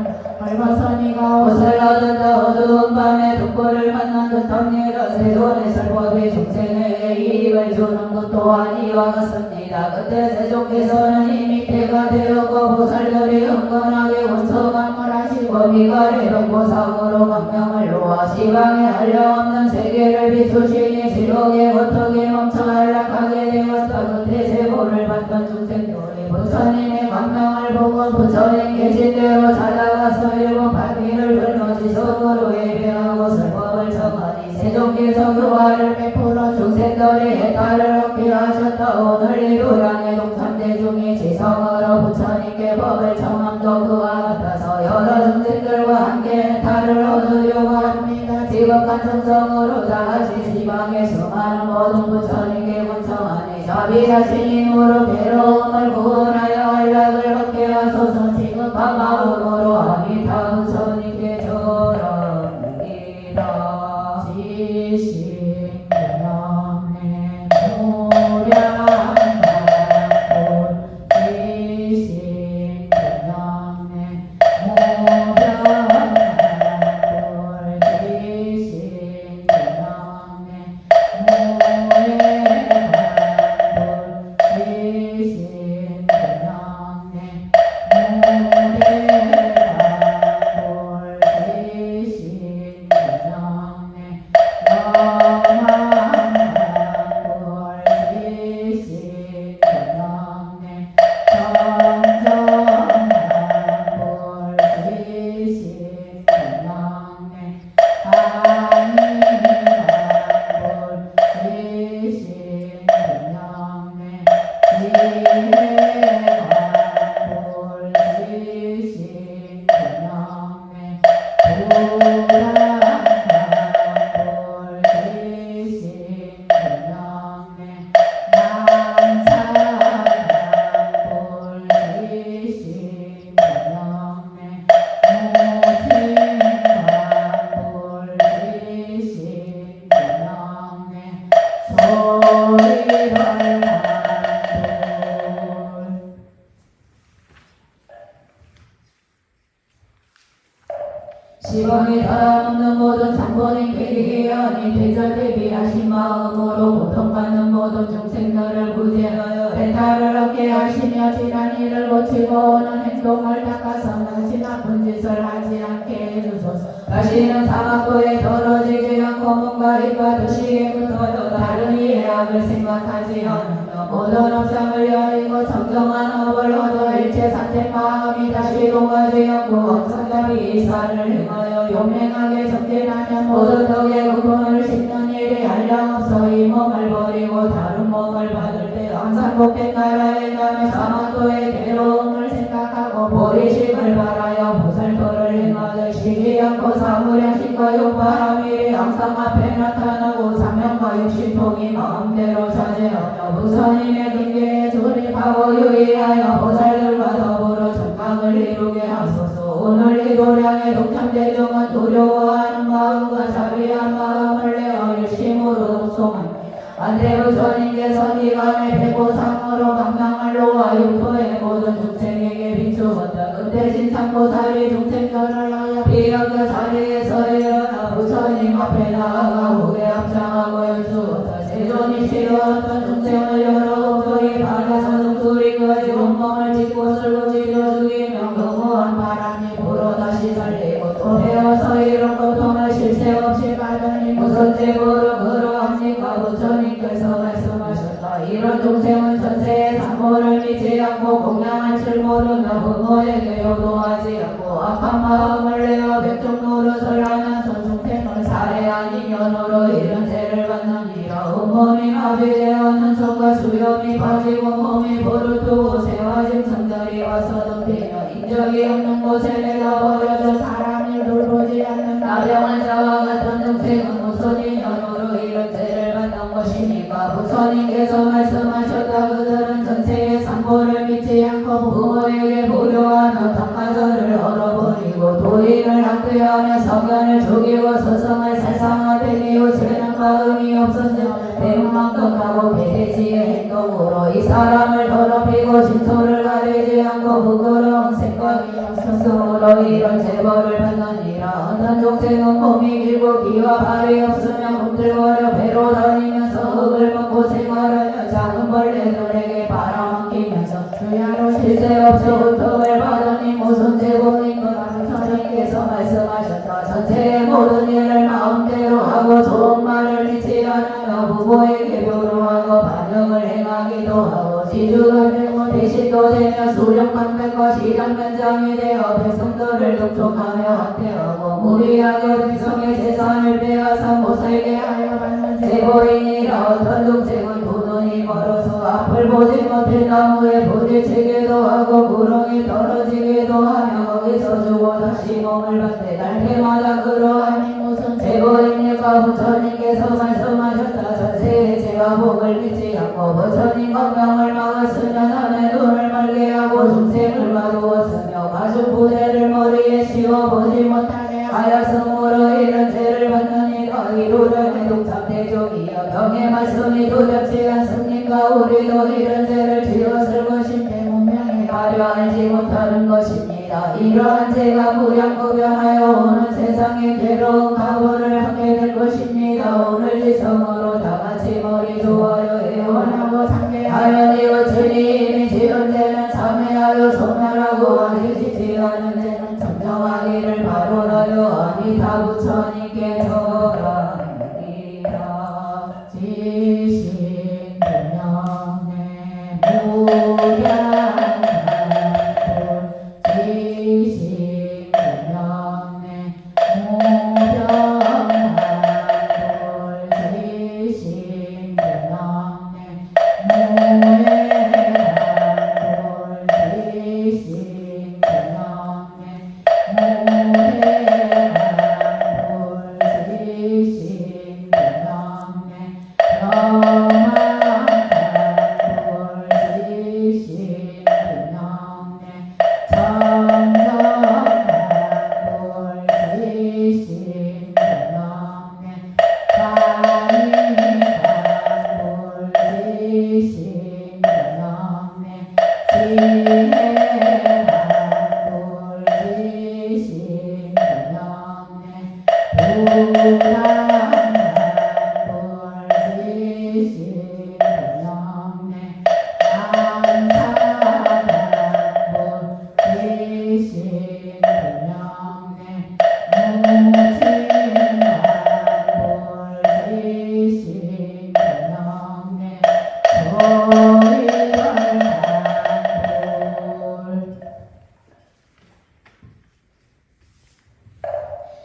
얼마선이가 옷을 얻은다 어두운 밤에 독보를 만난 듯합니다. 세존의 설법이 중생에게 이익을 주는 것 또한 이와 같습니다. 그때 세존께서는 이미 때가 되었고 보살들이 흥건하게 원성함을 하시고 미갈의 병보상으로 망명을 놓아 시방에 한량없는 세계를 비추시니 지옥의 고통이 멈춰 안락하게 되었다. 그때 세보를 받던 중생들이 부처님의 망명을 보고 부처님 계신 대로 찾아가서 일곱 바퀴를 돌며 지성으로 예배하고 설법을 청하니 세종께서 교화를 베풀어 중생들이 해탈을 얻게 하셨다. 오늘 이 교양의 동참대 중에 지성으로 부처님께 법을 청함도 그와 같아서 여러 중생들과 함께 해탈을 얻으려고 합니다. 지극한 정성으로 다같이 시방에 수많은 모든 부처님께 군청하니 자비하신 힘으로 괴로움을 구원하여 안락을 얻게 하소서. 지극한 마음으로 아미타 부처님께 절합니다. 지신명의 무량만본 지신명의 무량만본 지신명의 무량만본 없는 모든 상본인 괴리하니 대절 대비하신 마음으로 고통받는 모든 중생들을 구제하여 배탈을 얻게 하시며 지난 일을 고치고 오는 행동을 닦아서 다시 나쁜 짓을 하지 않게 해주소서. 다시는 사막도에 떨어지지 않고 몸과 입과 드시게부터도 다른 이의 악을 생각하지 않으며 모든 업장을 여리고 정정한 업을 얻어 일체 산책 마음이 다시 동하지 않고 엄청나게 이사를 행하여 용맹하게 정진하면 모든 덕의 구원을 씹는 일이 한량없어 이 몸을 버리고 다른 몸을 받을 때 항상 복된 나라에 가며 사막도의 괴로움을 생각하고 보리심을 바라여 보살도를 행하여 쉬지 않고 사무량심과 욕바람이 항상 앞에 나타나고 사명과 육신통이 마음대로 차지하며 부처님의 경계에 조립하고 유의하여 보살들과 더불어 정강을 이루게 하소서. 오늘 이 도량의 독참대중은 두려워하는 마음과 자비한 마음을 내어 일심으로 독송합니다. 안대부처님께서 기간의 백보상으로 강강을 놓아 육토의 모든 중생에게 비추었다. 그때신 참고사리 중생들을 하여 비역의 자리에서 일어나 부처님 앞에 나아가 후에 합장하고 열주었다. 세존이 싫어했던 중생을 여러 옥조리 발에서 숨소리까지 온몸을 찢고 쓸고 찢어 죽이며 거무한 바람이 불어 다시 살리고 또 헤어서 이런 고통을 쉴 새 없이 받으니 무슨 죄고로 그러합니까? 부처님께서 말씀하셨다. 이런 중생은 전세에 산모를 믿지 않고 공양할 줄 모르며 부모에게 효도하지 않고 악한 마음을 내어 백종 노릇을 하면서 중생을 살해 아닌 연호로 이런 죄를 받느니라. 온몸이 마비되어는 손과 수염이 빠지고 몸이 부르트고 새와진 성들이 와서 덮이며 인적이 없는 곳에 내가 버려져 사람이 돌보지 않는 나병한 자와 같은 중생은 무슨 연호로 이런 죄를 받는 것이니까? 부처님께서 말씀하셨다. 그들은 전세의 상보를 믿지 않고 부모에게 불효하며 덕가절을 얼어버리고 도인을 학대하며 성견을 죽이고 서성을 살상하되 이웃에는 마음이 없었으며 배은만큼 하고 배대지의 행동으로 이 사람을 더럽히고 진토를 가리지 않고 부끄러운 생각이 없었으므로 이런 재벌을 받느니라. 어떤 족생은 몸이 길고 귀와 발이 없으며 꿈틀거려 배로 다니면서 흙을 먹고 생활하며 작은 벌레들에게 바라먹히면서 주야로 실세 없어 고통을 받으니 무슨 죄고인가? 부처님께서 말씀하셨다. 전체의 모든 일을 마음대로 하고 좋은 말을 믿지 않으며 부모에게 변호하고 반역을 행하기도 하고 지주가 되고 대신도 되며 수령방백과 시장면장이 되어 백성들을 독촉하며 학대하고 무리하게 백성의 재산을 빼앗아 못살게 하여 받는 죄고인이라. 어떤 중생은 두 눈이 멀어서 앞을 보지 못해 나무에 부딪히기도 하고 구렁이 떨어지기도 하며 거기서 죽어 다시 몸을 받되 날때마다 그러하니 무슨 죄고입니까? 부처님께서 말씀하셨다. 전세의 죄와 복을 믿지 않고 부처님 법명을 막았으며 남의 눈을 멀게 하고 중생을 마루었으며 가죽 부대를 머리에 씌워보지 못하게 하였으므로 이런 죄를 받느니라. 이루려니 독참대종이여 병의 말씀이 두렵지 않습니까? 우리도 이런 죄를 지었을 것인데 문명이 가려 알지 못하는 것입니다. 이러한 죄가 무량무변하여 오는 세상에 괴로운 각오를 하게 될 것입니다. 오늘 지성으로 다같이 머리 조아려 애원하고 상계하여 이웃으니 이미 지은 죄는 참회하여 소멸하고 아직 짓지 않은 죄는 정정하기를 바로라요. 아니다. 부처님께서 갑니다. 지신명내 무량한불 지신명내 무량한불 지신명내 무량한불 지신명내 무량한불 지신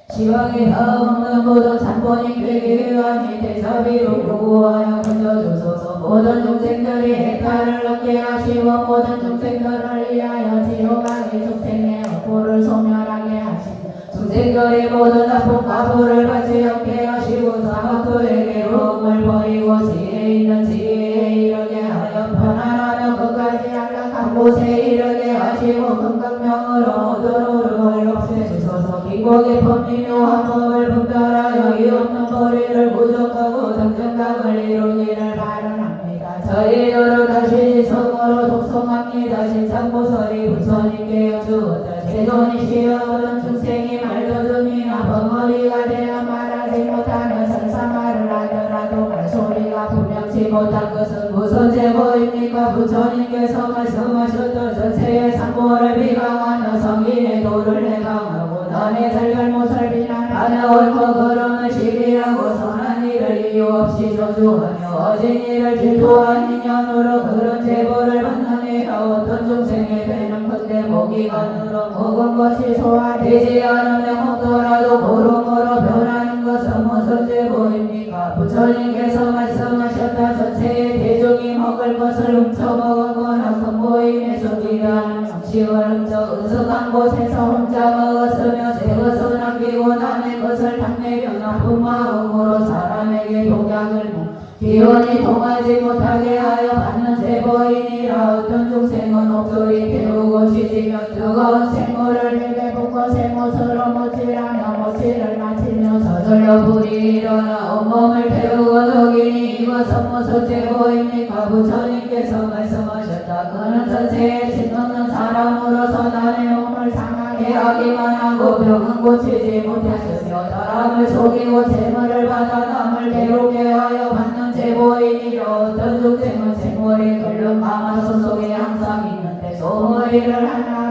시왕이 다음없는 모든 산본이 되게 하니 대사비로 구하여 건져주소서. 모든 중생들이 해탈을 얻게 하시고 모든 중생들을 위하여 지옥하기 중생의 업보를 소멸하게 하시고 중생들이 모든 나쁜 가부를 받지 않게 하시고 사막들에게 로움을 버리고 지혜 있는 지혜에 이르게 하여 편안하며 끝까지 안락한 곳에 이르게 하시고 금강명으로 모든 오름을 없애주소서. 기복의 법리 묘한 법을 분별하여 이 없는 거리를 부족하고 등등각을 이루기를 바라옵니다. 저희들을 다시 성으로 독성합니다. 신상보살이 부처님께 여쭈었다. 제존이시여 모든 중생이 말도 듣이나 벙어리가 되어 말하지 못하는 설사말을 하더라도 말소리가 분명치 못한 것은 무슨 죄보입니까? 부처님께서 말씀하셨던 전세의 상보를 비방하는 성인의 도를 해방하고 남의 잘못을 비난하며 옳고 그름을 시비하고 선한 일을 이유 없이 저주하며 어진 일을 질투한 인연으로 그런 제보를 받는 이가 어떤 중생에 되는 건데 모기관으로 먹은 것이 소화되지 않으면 없더라도 고름으로 변하는 것은 무슨 제보입니까? 부처님께서 말씀하셨다. 전세의 대중이 먹을 것을 훔쳐먹었거나 큰 모임에서 기대하는 음식을 훔쳐 으슥한 곳에서 혼자 먹었으며 제 것을 남기고 남의 것을 탐내며 나쁜 마음으로 사람에게 독약을 기운이 통하지 못하게 하여 받는 제보이니라. 어떤 중생은 옥돌이 태우고 지지며 뜨거운 생물을 입에 붓고 새못으로 못질하며 못질을 마치며 저절로 불이 일어나 온몸을 태우고 녹이니 이것은 무슨 제보입니까? 부처님께서 말씀하셨다. 그는 전세에 짓놓는 사람으로서 남의 몸을 상하게 하기만 하고 병은 고치지 못했으며 사람을 속이고 재물을 받아 남을 괴롭게 하여 받는 제보이니라. 어떤 중생은 생물이 끓는 가마솥 속에 항상 있는데 소머리를 하나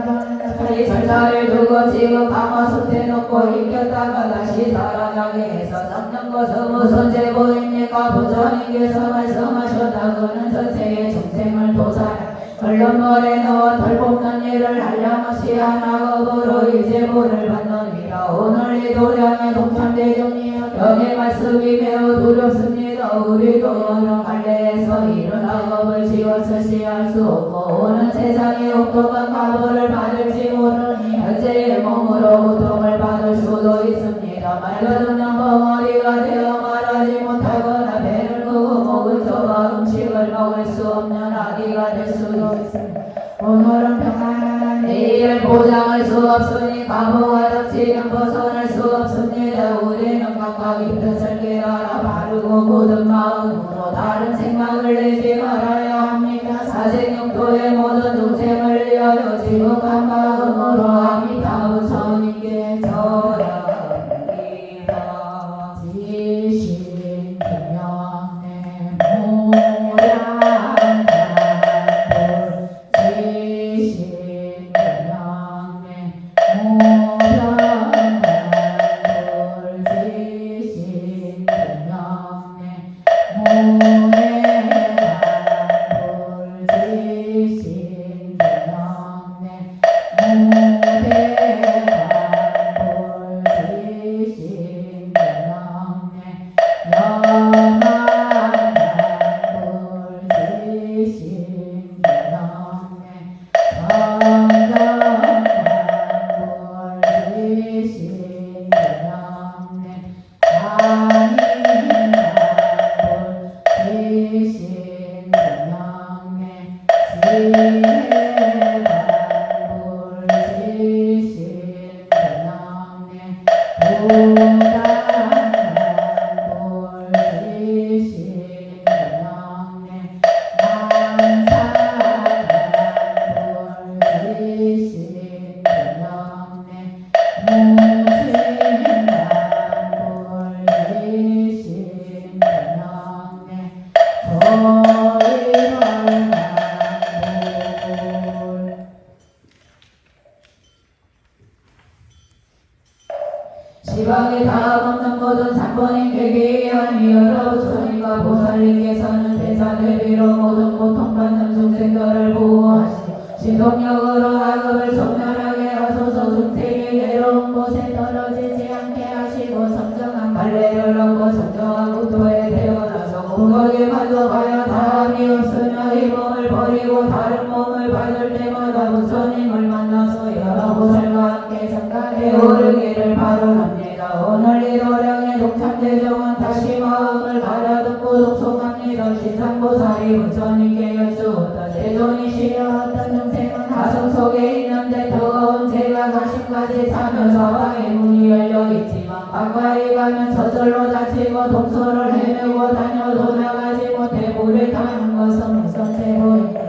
자기 절사를 두고 지금 가마솥에 넣고 익혔다가 다시 살아나게 해서 삶는 것은 무슨 제보입니까? 부처님께서 말씀하셨다. 그는 전세의 중생을 도살하여 얼른물에 넣어 덜 뽑는 일을 하려무시 하나급으로 이 제보를 받느니라. 오늘 이 도량의 동참대중이여 경의 말씀이 매우 두렵습니다. 우리도 어느 갈래에서 이런 학업을 지었을지 알 수 없고 오는 세상에 혹독한 가보를 받을지 모르니 현재의 몸으로 고통을 받을 수도 있습니다. 말도 듣는 벙어리가 되어 말하지 못하거나 배를 끄고 목을 좁아 음식을 먹을 수 없는 아기가 될 수도 있습니다. 오늘은 평안한 내일을 보장할 수 없으니 가보가 닥치는 벗어날 수 없습니다. 우리는 각각 입뜻을 깨달아 바르고 모든 마음으로 다른 생각을 내지 말아야 합니다. 사생육도의 모든 중생을 위하여 지극한 마음으로 아미타 부처님께 절합니다. 지신 기명의 모양 모든 산본인 계기하니 여러 부처님과 보살님께서는 대사 대비로 모든 고통받는 중생들을 보호하시고 시동력으로 악업을 소멸하게 하소서. 중생이 괴로운 곳에 떨어지지 않게 하시고 성정한 발레를 얻고 성정한 국토에 태어나서 공덕에 만족하여 다함이 없으며 이 몸을 버리고 다른 몸을 받을 때마다 부처님을 만나서 여러 보살과 함께 성각에 오르기를 바라옵니다. 오늘 이 도량의 독참대정은 다시 마음을 가다듬고 독송합니다. 신상보살이 부처님께 여쭈었다. 세존이시여 어떤 중생은 하성 속에 있는데 뜨거운 재가 가심까지 차며 사방에 문이 열려있지만 가까이 가면 저절로 다치고 동서를 헤매고 다녀도 나가지 못해 물에 타는 것은 무섭게 보입니다.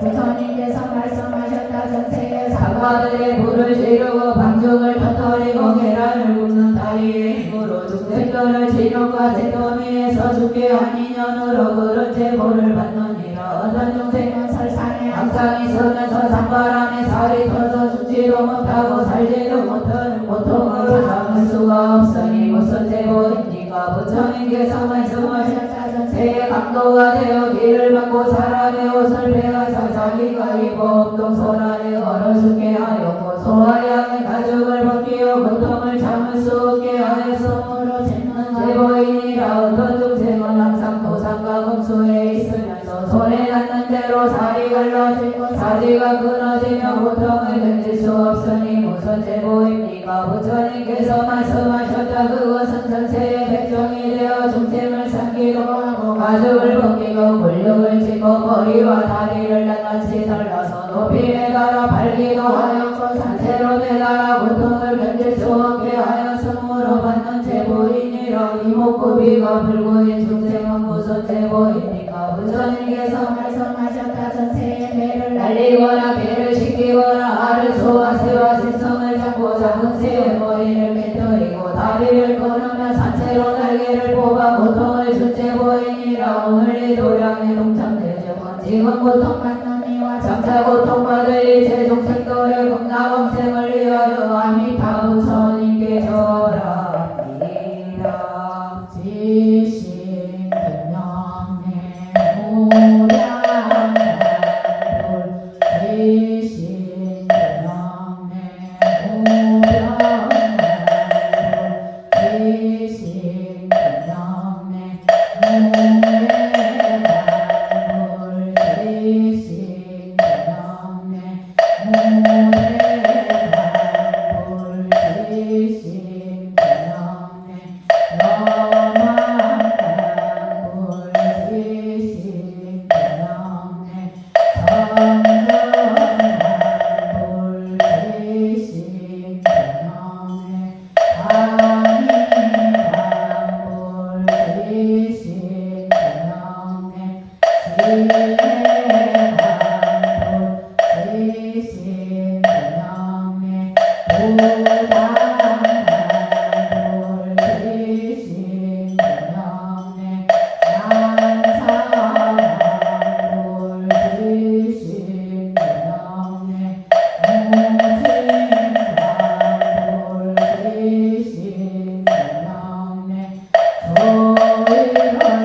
부처님께서 말씀하셨다. 전세계 사과들의 불을 지르고 방죽을 터뜨리고 계란을 굽는 다리의 힘으로 중생들을 지옥과 제도미에서 죽게 하니 년으로 그런 제보를 받느니라. 어떤 중생은 설산에 항상 있으면서 산바람에 살이 터져 죽지도 못하고 살지도 못하는 고통을 참을 수가 없으니 무슨 제보입니까? 부처님께서 말씀하셨다. 전세의 강도가 되어 길을 막고 사람의 옷을 베어서 자기가 입어 동소란에 얼어 죽게 하였고 소와 양의 가죽을 벗기어 고통을 참을 수 없게 하였으므로 제보이니라. 어떤 중생은 항상 도상과 금수에 있으면서 손에 닿는 대로 살이 갈라지고 사지가 끊어지며 고통을 견딜 수 없으니 무슨 제보입니까? 부처님께서 말씀하셨다. 그것은 전세의 백종이 되어 중생을 삼기도 하고 가죽을 벗기고 권력을 쥐고 머리와 다리를 낱낱이 잘라서 높이 매달아 팔기도 하였고 산채로 매달아 고통을 견딜 수 없게 하였으므로 받는 제보이니라. 이목구비가 불구인 중생은 무슨 제보입니까? 부처님께서 말씀하셨다. 전세의 배를 날리거나 배를 시키거나 알을 소와 새와 짐승을 잡고 작은 새의 머리를 깨뜨리고 다리를 끊으며 산채로 날개를 뽑아 고통을 준 제보이니라. 오늘 이 도량의 동참대정은 지금 고통받는 이와 장차 고통받을 일체 중생들의 극락왕생을 위하여 아미타 부처님께 절합니다. 지신 근남의 무량불 지신 근남의 무량불 지신 근남의 무량불 지신 근남의 무량불 지신 근남의 라만불 지신 근남의 상전불 지신 근남의 아니만불 지신 근남의 지혜만불 지신 근남의 부당만불 지신 근남의 난사만불 지신 근남의 무진만불 지신 근남의 소일만불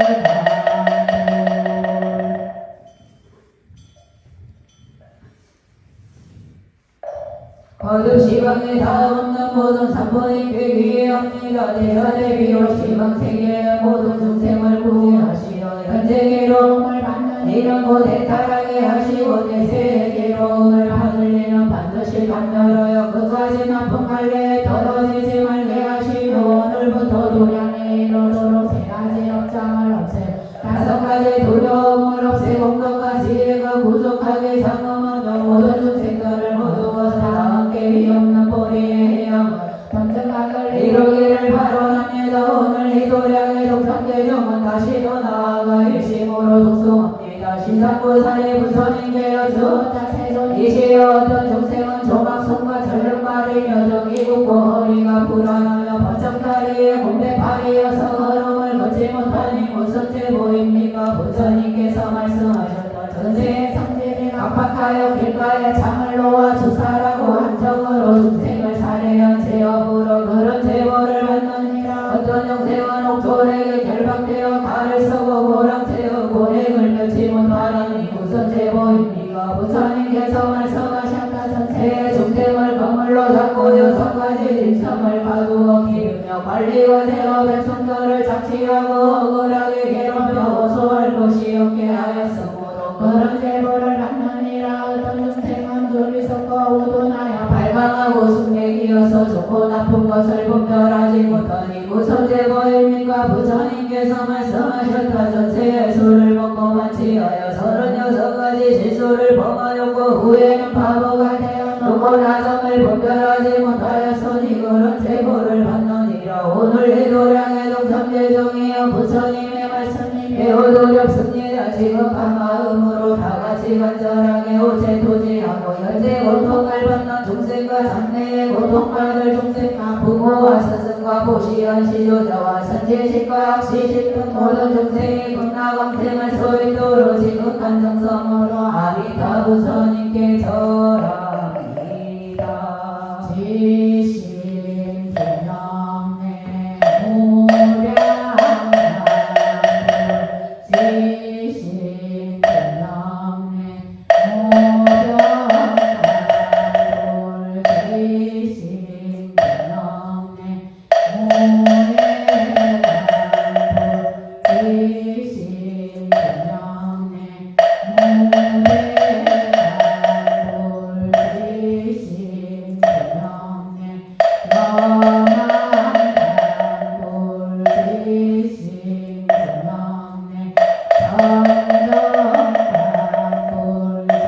거듭 시방에 다없는 모든 산본인 괴기합니다. 대사대비로 시방세계의 모든 중생을 구해하시어 현재 괴로움을 받는 이런 곳에 탈하게 하시고 내세의 괴로움을 받을 이는 반드시 감멸하여 끝까지 나쁜 갈래에 떨어지지 말게 하시며 오늘부터 도량에 이르도록 세 가지 업장을 없애 다섯 가지 두려움을 없애 공덕과 지혜가 부족하게 상응하며 모든 중생들을 모두 다 함께 위없는 보리의 해양을 번쩍각을 이루기를 바라옵니다. 오늘 이 도량의 독참대정은 다시 더 나아가 일심으로 독송합니다. 신상보살이 부처님께 여쭈었다. 세존이시여 어떤 중생은 조각손과 절름발이며 등이 굽고 허리가 불안하며 번쩍다리에 곰배팔이어서 걸음을 걷지 못하니 무슨 제보입니까? 부처님께서 말씀하셨다. 전세의 성질이 각박하여 길가에 창을 놓아 주사라고 한정으로 중생을 살해한 죄업으로 그런 제보를 받느니라. 어떤 태원 옥졸에게 결박되어 칼을 써고 고랑태어 고랭을 맺지 못하니 무슨 제보입니까? 부처님께서 말씀하셨다. 전체의 중생을 거물로 잡고 6가지 일점을 가두어 기르며 관리가 되어 백성들을 착취하고 억울하게 괴롭혀 호소할 것이 없게 하였으므로 그런 제보를 받느니라. 어떤 중생은 둘이 섞어 우둔하여 발광하고 승객이어서 좋고 나쁜 것을 분별하지 못하니 무슨 제보입니까? 부처님께서 말씀하셨다. 전체의 술을 먹고 만취하여 36가지 실수를 범하였고 후에는 바보가 되어 누구 나성을 분별하지 못하였으니 그런 제보를 받느니라. 오늘 이 도량의 동참제중이여 부처님의 말씀이 매우 두렵습니다. 지극한 마음으로 다같이 간절하게 오체토지하고 현재 고통을 받는 중생과 장래의 고통받을 중생과 부모와 스승과 보시한 시조자와 선지식과 학시식 등 모든 중생이 극락왕생할 수 있도록 지극한 정성으로 아비타 부처님께 절합니다. 지심 대명내 무량하불 지심 대명내 무량하불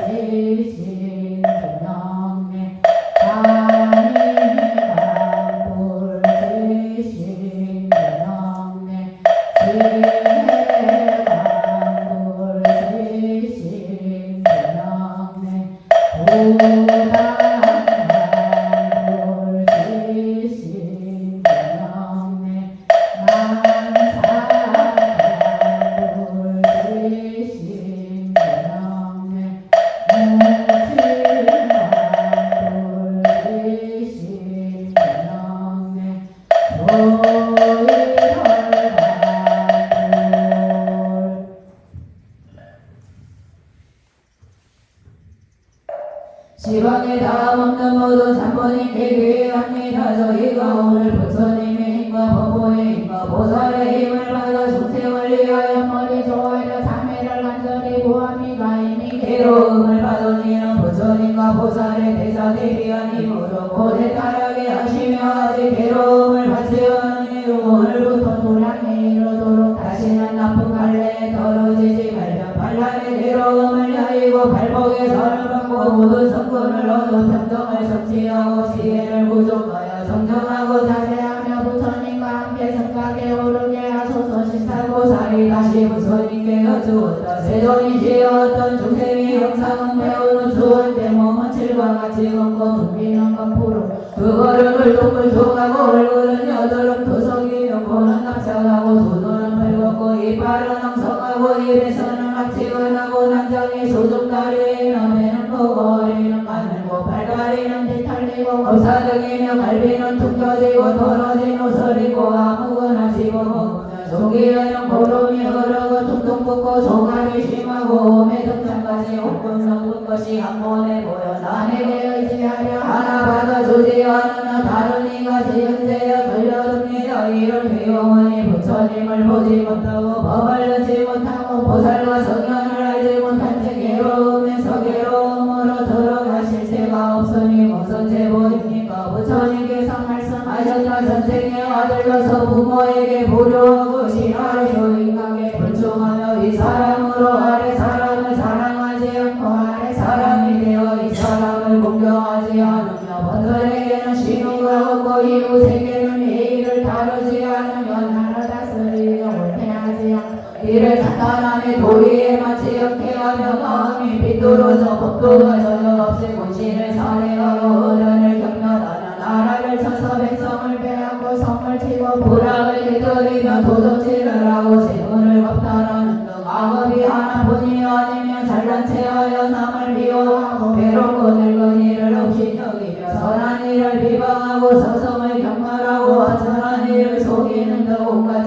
지심 대명내 무량하불 지심 대명내 시방에 다음 없는 모든 산본인께 기회합니다. 저희가 오늘 부처님의 힘과 법보의 힘과 보살의 힘을 받아 중생을 위하여 머리 조아려 자매를 간절히 구합니다. 이미 괴로움을 받은 이는 부처님과 보살의 대사 대비한 힘으로 고대 타락에 하시며 아직 괴로움을 받지 않은 이로 오늘부터 도량에 이르도록 다시는 나쁜 갈래에 떨어지지 말며 반란의 괴로움을 야이고 발복의 선을 받고 모든 성분을 얻어 평정을 성취하고 지혜를 부족하여 정정하고 자세하며 부처님과 함께 성각에 오르게 하소서. 신사고살이 다시 부처님께 여쭈었다. 세존이시여 어떤 중생이 형상은 배우는 수원대 몸은 칠과 같이 걷고 둥비는 거푸로 두 걸음을 동글동하고 얼굴은 여드름 투성이며 코는 납작하고 두 눈은 벌겋고 이빨은 엉성하고 입에서는 악취가 나고 난장이 소중다리에는 배는 크고 허리는 가늘고 발가리는 뒤틀리고 검사등이며 갈비는 툭 터지고 떨어진 옷을 입고 아무거나 집어먹으며 종기에는 고름이 흐르고 퉁퉁 붓고 소감이 심하고 몸에 등장까지 옷금 섞은 것이 한 번에 보여 남에게 의지하려 하나 받아주지 않으며 다른 이같이 현재에 걸려듭니다. 이런 영원히 부처님을 보지 못하고 법을 듣지 못하고 보살과 성현을 알지 못한 채 괴로움에서 괴로움으로 들어가실 새가 없으니 무슨 제보입니까? 부처님께서 말씀하셨다. 전생의 아들로서 부모에게 불효하고 신하려 인간에 불충하며 이 사람으로 아래 사람을 사랑하지 않고 아래 사람이 되어 이 사람을 공경하지 않으며 번들에게는 신호가 없고 이웃에게는 예의를 다루지 않으며 나를 다스리며 옳게하지 않고 이를 사탄함의 도리에 맞지 않게 하며 마음이 비뚤어져 법도가 전혀 없이 본신을 살해하고 어른을 경멸하며 나라를 쳐서 백성을 배하고 성을 치고 부락을 뒤들이며 도적질을 하고 재물을 겁탈하는 등 악업이 하나뿐이 아니며 잘난 체하여 남을 미워하고 괴롭고 늙은 이를 없이 여기며 선한 일을 비방하고 서성을 경멸하고 선한 일을 속이는 등 온갖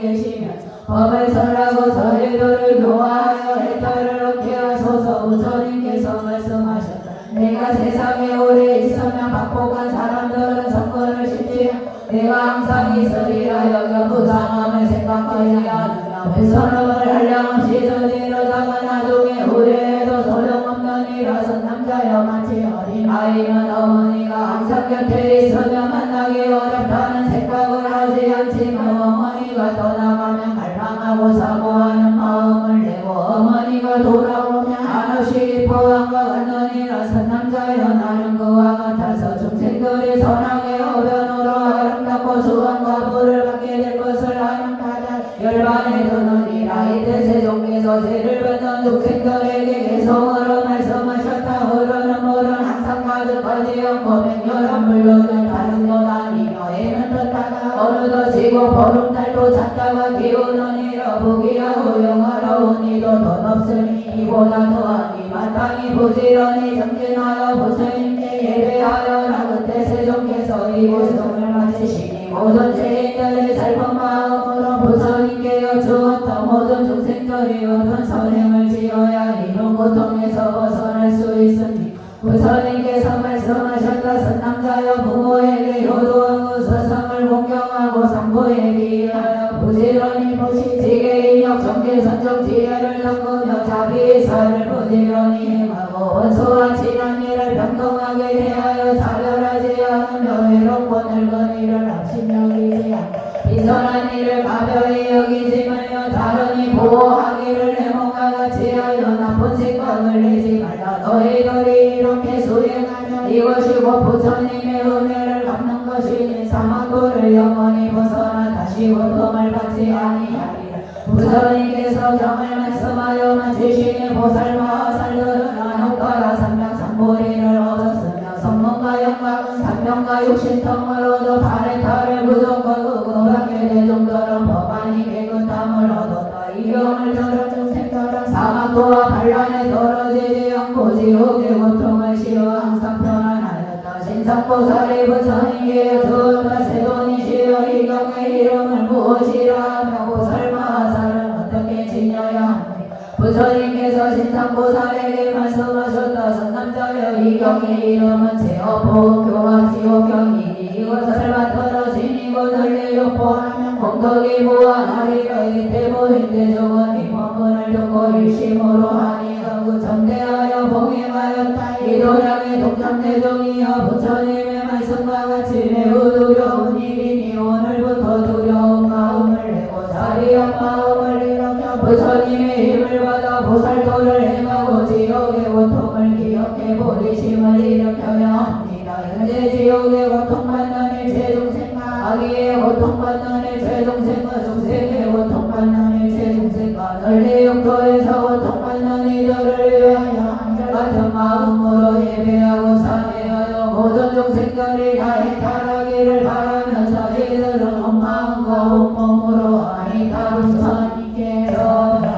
계시며 법을 설하고 서리도를 교화하여 해탈을 얻게 하소서. 부처님께서 말씀하셨다. 내가 세상에 오래 있으면 박복한 사람들은 성권을 싣지 내가 항상 있으리라 여겨 부당함을 생각하지 않으며 배설함을 한량없이 저지르다가 나중에 후회해도 소용없느니라. 남자여 마치 어린아이는 어머니가 항상 곁에 있으며 만나기 어렵다는 생각을 하지 않지만 어머니가 떠나가면 갈망하고 사모하는 마음을 내고 어머니가 돌아오면 한없이 기뻐함과 같느니라. 남자여 나는 그와 같아서 중생들이 선하게 어변으로 아름답고 수강과 불을 받게 될 것을 아는 바다 열반에 드느니라. 이때 세종께서 죄를 받는 중생들에게 개성으로 말씀하셨다. 흐르는 물은 항상 가득하지 않고 맹렬한 물로는 다른 것 아니며 애는 떴다가 어느덧 지고 보름달도 찼다가 기우느니라. 부귀하고 영화로운 이도 돈 없으니 이보다 더하니 마땅히 부지런히 정진하여 부처님께 예배하여라. 그때 세종께서 이 고성을 마치시니 모든 죄인들의 슬픈 마음으로 부처님께 여쭈었다. 모든 중생들이 어떤 선행을 지어야 이런 고통에서 벗어날 수 있으니 부처님께서 말씀하셨다. 선남자여 부모에게 효도하고 스승을 공경하고 상부에 기하여 부지런히 보시지게 인욕 정계 선정 지혜를 닦으며 자비사를 부지런히 행하고 원수와 친한 일을 평등하게 대하여 차별하지 않으며 외롭고 늙은 일을 합심여기지 않고 빈선한 일을 가벼이 여기지 말며 다른이 보호하기를 해몽과 같이 하여 나쁜 생각을 내지 말라. 너희들이 이렇게 수행하면 이것이고 부처님의 은혜를 갚는 것이니 사망도를 영원히 벗어나 다시 고통을 받지 아니하리라. 부처님께서 경을 말씀하여 마치시니 보살마하살들은 안혹가라 삼명삼보리를 얻었으며 성문과 영광은 삼명과 육신통으로도 발해탈을 부정과 그거밖에 대종들은 법안이 깨끗함을 얻었다. 이 경을 들은 중생들은 사막도와 반란에 떨어지지 않고 지옥의 고통을 쉬어 항상 편안하였다. 신성보살이 부처님께 여쭈었다. 세존이시여 이 경의 이름을 무엇이라 하며 보살마하살은 어떻게 지녀야 하니 부처님께서 신성보살에게 말씀하셨다. 선남자여 이 경의 이름은 제어보교와 지옥경이니 이것을 맡들어 지니고 널리 욕보하면 공덕이 무한하리라. 이때 보인대 죽은 이 법문을 듣고 일심으로 하니하고 전대하여 봉행하였다. 이 도량의 독참대종이여 부처님의 말씀과 같이 매우 두려운 일이니 오늘부터 두려운 마음을 내고 자리한 마음을 일으켜 부처님의 힘을 받아 보살도를 행하고 지옥의 고통을 기억해 보리심을 일으켜야 합니다. 현재 지옥의 고통받는 일체 중생과 아기의 고통받는 일체 중생과 중생의 고통받는 일체 중생과 널리 육도에서 고통받는 이들을 위하여 같은 마음으로 예배하고 사죄하여 모든 중생들이 다 해탈하기를 바라면서 이들은 온 마음과 온 몸으로 아니타 부처님께서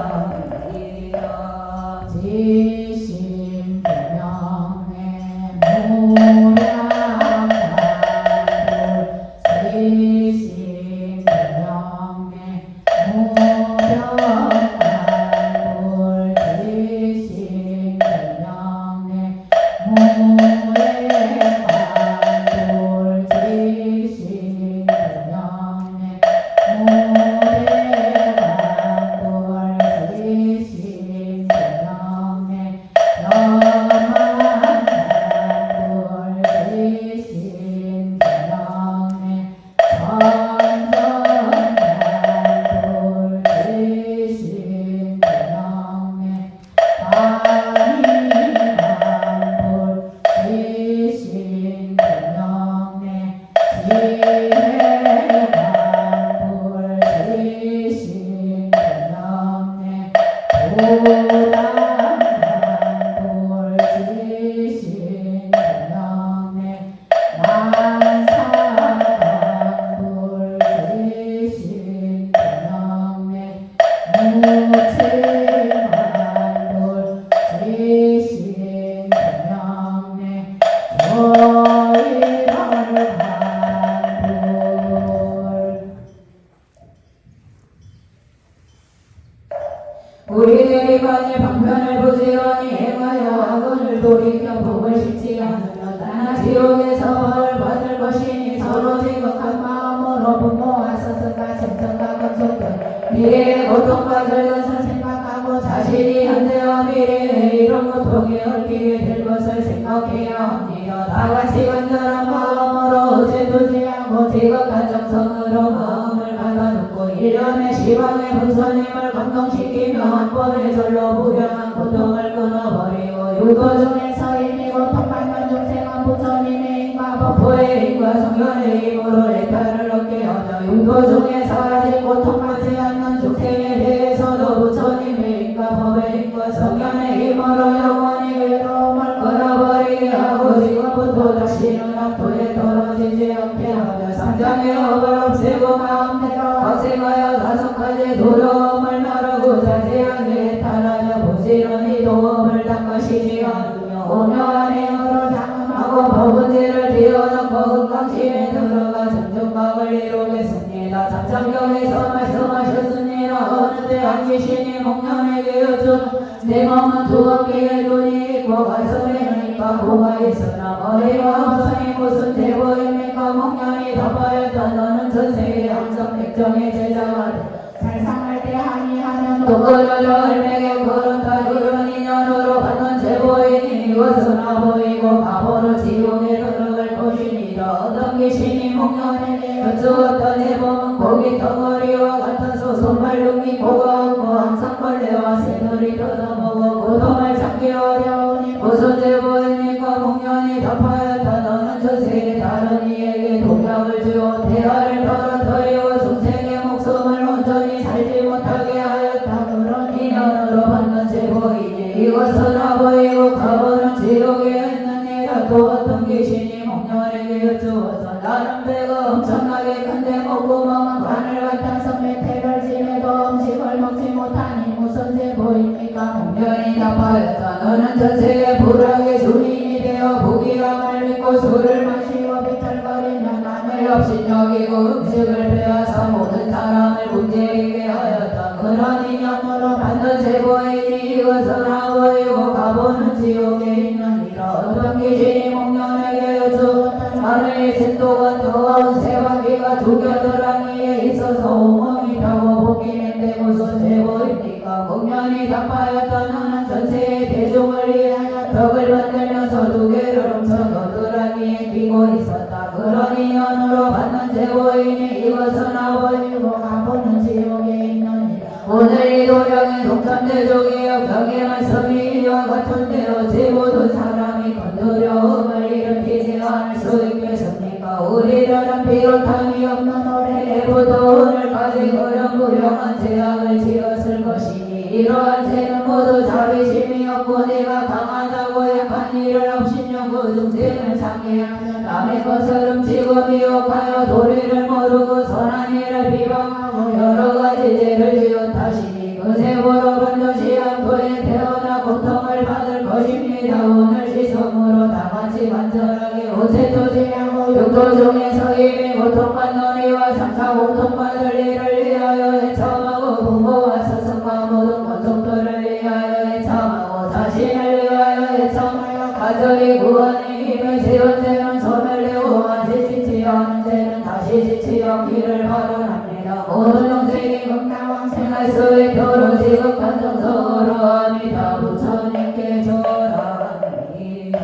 우리들이 만일 방편을 부지런히 행하여 악을 돌이켜 복을 싣지 않으면 나 지옥에서 벌을 받을 것이니 서로 지극한 마음으로 분노와 스스가 짐승과 금속들 미래의 고통받을 것을 생각하고 자신이 현재와 미래에 이런 고통에 얽히게 될 것을 생각해야 합니다. 다같이 간절한 마음으로 의지두지 않고 지극한 정성으로 마음을 가다놓고 일련의 시방의 부처님을 감동시키며 한 번에 절로 무량한 고통을 끊어버리고 유도 중에서 이미 고통받는 중생은 부처님의 힘과 법포의 힘과 성현의 힘으로 해탈을 얻게 하며 유도 중에서 아직 고통받지 않는 중생에 대해서도 부처님의 힘과 법의 힘과 성현의 힘으로 영원히 외로움을 끊어버리게 하고 지금부터 다시는 악도에 떨어지지 않게 하며 삼장의 업을 없애고 마음대로 확생하여 다섯 가지 두려움을 나르고 자세하게 해탈하여 부지런히 도움을 닦으시지 않으며 오묘한 행으로 장엄하고 법은지를 띄워놓고 금강심에 들어가 정중각을 이루겠습니다. 참참경에서 말씀하셨습니다. 어느 때 한 귀신이 목련에게 여쭈 내 몸은 두 개의 눈이 있고 가슴에는 입과 코가 있으나 머리가 없으니 무슨 대보입니까? 목련이 답하였다. 너는 전세계 항상 백정의 제자가 살상할 때 항의하면 또 그러려 할매게 그런다. 그런 인연으로 받는 제보이니 이것은 아보이고 바보로 지옥에 들어갈 것이니라. 어떤 귀신이 목련에게 여쭈었던 제보는 고기 덩어리와 같은 손발둥이 코가 없고 항상 벌레와 새들이 뜯어먹어 고통을 참기 어려우니 무슨 제보입니까? 목련이 답하였다. 너는 저세계 다른 이에게 독약을 주어 대화를 떨어뜨리고 중생의 목숨을 온전히 살지 못하게 하였다. 그런 인연으로 받는 제보이니 이것은 아보이고 가보는 지옥에 있느니라. 또 어떤 귀신이 목련에게 여쭈어서 나는 배가 엄청나게 큰데 목구멍은 바늘 같은 섬에 태를 지내도 음식을 먹지 못하니 무슨 제보입니까? 목련이 답하였다. 너는 전세계 불악의 주인이 되어 부귀함을 믿고 술을 마시고 비틀거리며 남을 업신여기고 음식을 빼앗아 모든 사람을 문제이게 하였다. 그런 인연으로 받는 제보이니 이것은 아보이고 가보는 지옥에 있느니라. 어떤 귀신이 목련에게 여쭈었다. 하늘의 진도가 뜨거운 새바퀴가 두 겨드랑이에 있어서 엉망이 타고 복기는데 무슨 제보입니까? 목련이 답하였다. 너는 전세의 대중을 위하여 벽을 만들면서 두 개를 훔쳐 겨드랑이에 끼고 있었다. 그런 인연으로 받는 제보이니 이것은 아버지고 가보는 지옥에 있느니라. 오늘 이 도량의 동천대족이여 벽의 말씀이 이와 같은 대로 제보든 사람이 건드려움을 일으키지 않을 수 있겠습니까? 우리들은 비롯함이 없는 올해부터 오늘까지 그런 무량한 죄악을 지었을 것이니 이러한 죄는 모두 자비심이 없고 내가 강하다고 약한 일을 없이며 그 중생을 상해하며 남의 것을 훔치고 미혹하여 도리를 모르고 선한 일을 비방하고 여러가지 죄를 지었다시니 그 제보로 번듯이 악도에 태어나 고통을 받을 것입니다. 오늘 지성으로 다같이 간절하게 오세토지하고 육도 중에서 이미 고통받는 이와 장차 고통받을 일을 위하여 애청하고 부모와 스승과 모든 권속들을 위하여 애청하고 자신을 위하여 애청하여 간절히 구원의 힘을 세운 죄는 손을 내고 아직 지치 않은 죄는 다시 지치 않기를 바라옵니다. 모든 영생이 극락왕생할 수 있도록 지극한 정성으로 합니다. 부처님께 절합니다.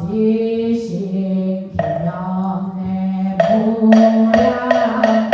지신 기념내 무량한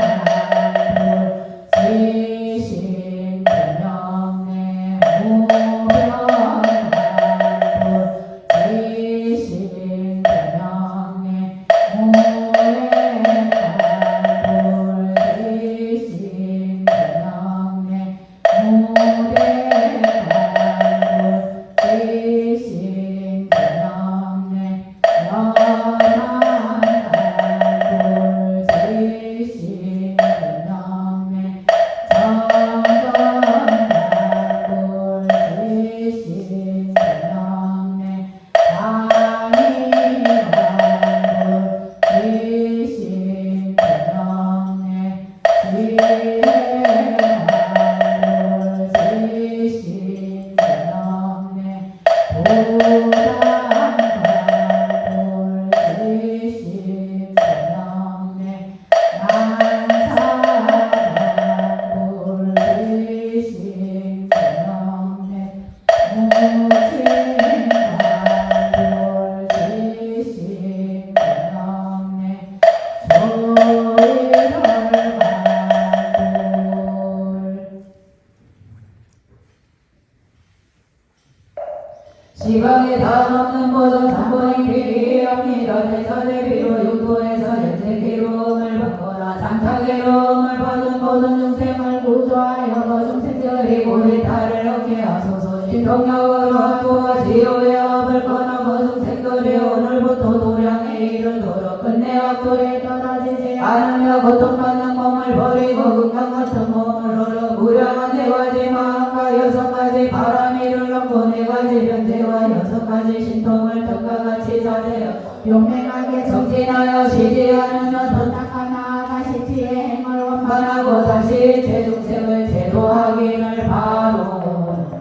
지방에 다 없는 보존 삼보니 비리합니다. 대사대비로 육도에서 현재기로움을 받거나 장타기로움을 받은 모든 중생을 구조하여 중생들이 고리타를 얻게 하소서. 신통력으로 학부와 지효의 업을 거나 모중생들이 오늘부터 도량에 이르도록 끝내 학도에 떠나지지 않으며 고통받는 몸을 버리고 건강 같은 몸을 얻어 무량한 네 가지 마음과 여섯 가지 바람이를 넘고 네 가지 변제와 여섯 가지 신통을 덕과 같이 자제하여 용맹하게 정진하여 쉬지 않으면 더 닦아나가 시치의 행을 원반하고 다시 죄중생을 제도하기를 바로옵니다.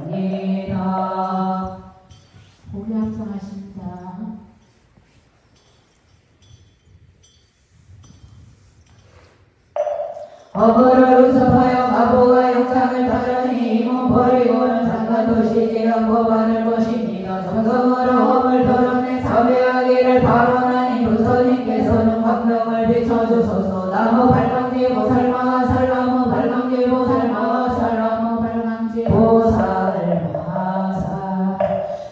고개 합성하십니다. 어부를 우습하여 가보가 영상을 따르니 이몸 버리고는 상관도 쉬지 않고 받을 것입니다. 정성으로 허물 더럽네 참회하기를 바라나니 부처님께서는 광명을 비춰주소서. 나무 발광지 보살마 살나무 발광지 보살마 살나무 발광지 보살마살.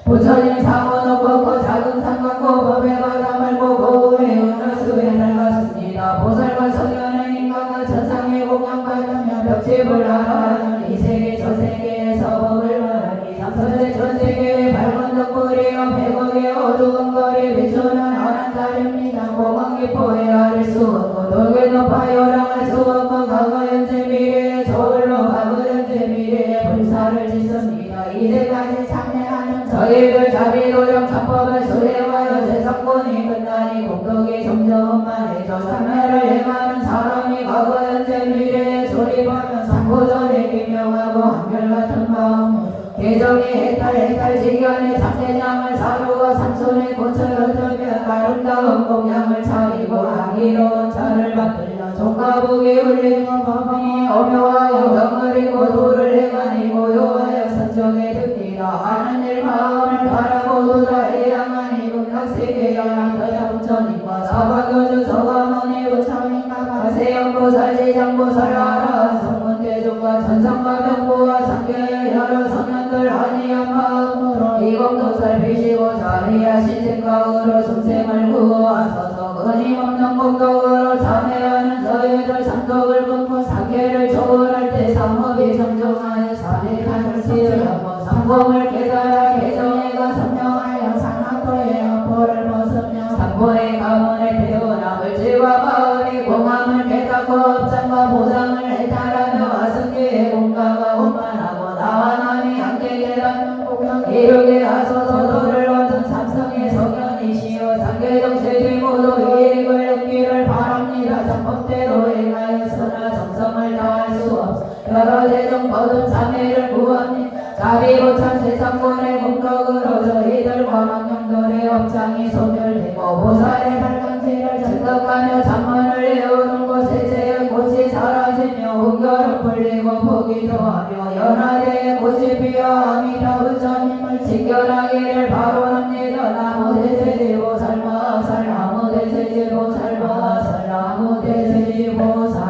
부처님 상원을 꺾고 작은 산 갖고 법에 바람을 보고 고의 은하수에 날갔습니다. 보살과 성현은 인간과 천상의 공양받으며 벽집을 하라는 이 세계 저 세계에서 법을 말하니 삼천세 전세계의 밝은 덕불이여 백억의 어두운 거리 비추는 환한 달입니다. 공항기포에 아릴 수 없고 돌게 높아 요랑할 수 없고 과거 현재 미래에 저울로 과거 현재 미래에 불사를 짓습니다. 이제까지 참여하는 저희들 자비도령 참법을 수행하여 세상권이 끝나니 공덕이 점점 많아져 참여를 행하는 사람이 과거 현재 미래에 조립하면 삼고전에 기명하고 한결같은 마음 개정이 해탈 지견에 참대장을 사르고 삼손의 꽃을 들며 아름다운 공양을 차리고 아기로운 차를 받들려 종가복이 울리고 법이 오묘하여 병을이고 도를 행하니 고요하여 선정에 듭니다. 하는 일 마음을 바라고 도달해 향하니 극락세계 연락더야 부처님과 사바교주 서가모니 부처님과 가세연보살 지장보살 아라 성문대중과 천상과 병부와 상계의 여러 성현들 한이한 마음으로 이공도살 비시고 자리하신 생각으로 중생을 구하소서. 끊임없는 공덕으로 참회하는 저희들 삼독을 끊고 상계를 초월할 때 삼업이 정정하여 사대간을 지으라고 삼공을 깨달아 개정해가 선명하여 상학도의 어포를 벗으며 삼보의 가문에 태어나 물질과 마음이 공함을 깨닫고 업장과 보장을 해탈하며 아승기의 공가가 원만하고 나와 남이 함께 깨닫는 공덕 이루게 하소서. 도를 얻은 삼성의 성현이시여 상계정체지 모두 이익을 얻기를 바랍니다. 정법대로 행하였으나 정성을 다할 수 없어 여러 대중 거듭 참회를 구합니다. 자비로참 세상권의 공덕으로 저희들과 망령들의 업장이 소멸되고 보살의 발광지를 전덕하며 잠문을 해오는 곳에 제의 꽃이 사라지며 훈결은 풀리고 복이 더하며 연화대의 꽃이 피어 아미타 부처님을 직결하기를 바로합니다. 나무대세지 보살마살 나무대세지 보살마살 나무대세지 보살마살.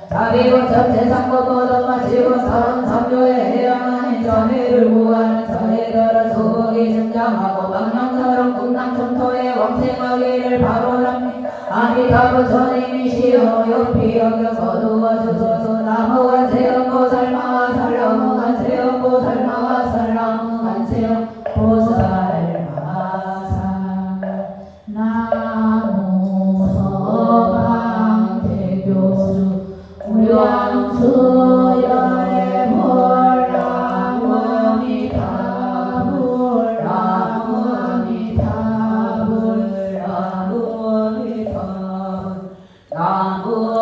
자비로참 세상권보다 마치고 삼조에 해양하니 전해를 구하는 저희들은 수복이 증장하고 망령들은 꿈당청토에 왕생하기를 바로랍니다. 아미타 부처님이시여 옆이 여겨 거두어 주소서. 나무간세음 보살마살 나무간세음 보살마살 나무간세음 보살마살 나무 서방대교수 무량수열의 몰라무아미타불 나무아미타불 나무아미타불 나무아미타불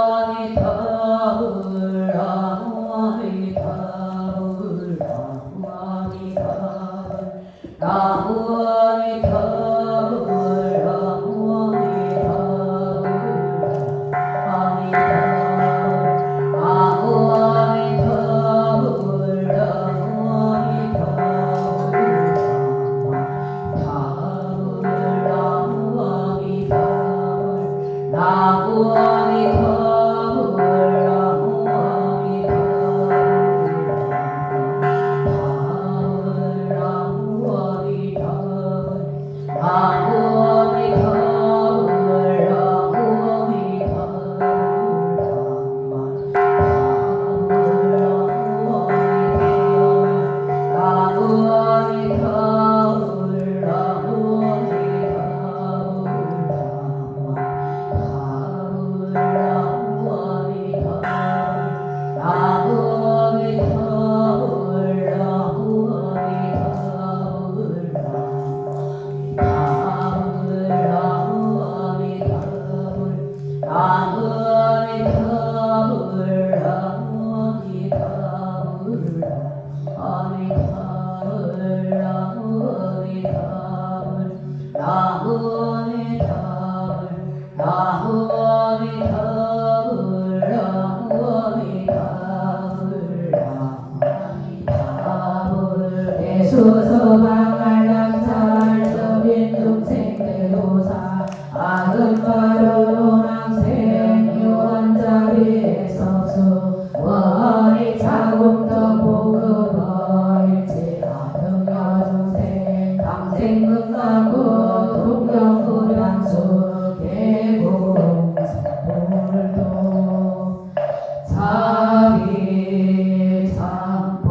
사비상법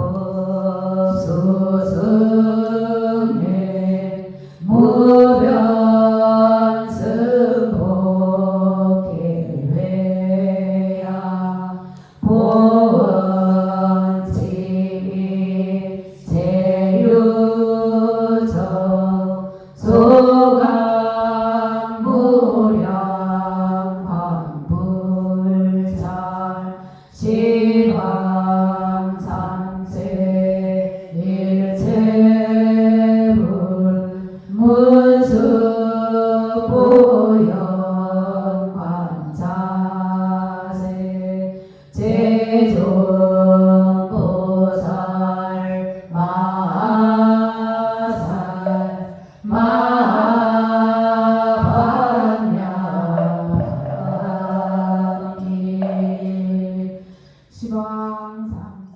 수승해 무변승복계회야 보원지비 제유정 소강무량 환불잘 시황상세 일체불 문수보영 관자세 제종보살 마살 마반야기 시방상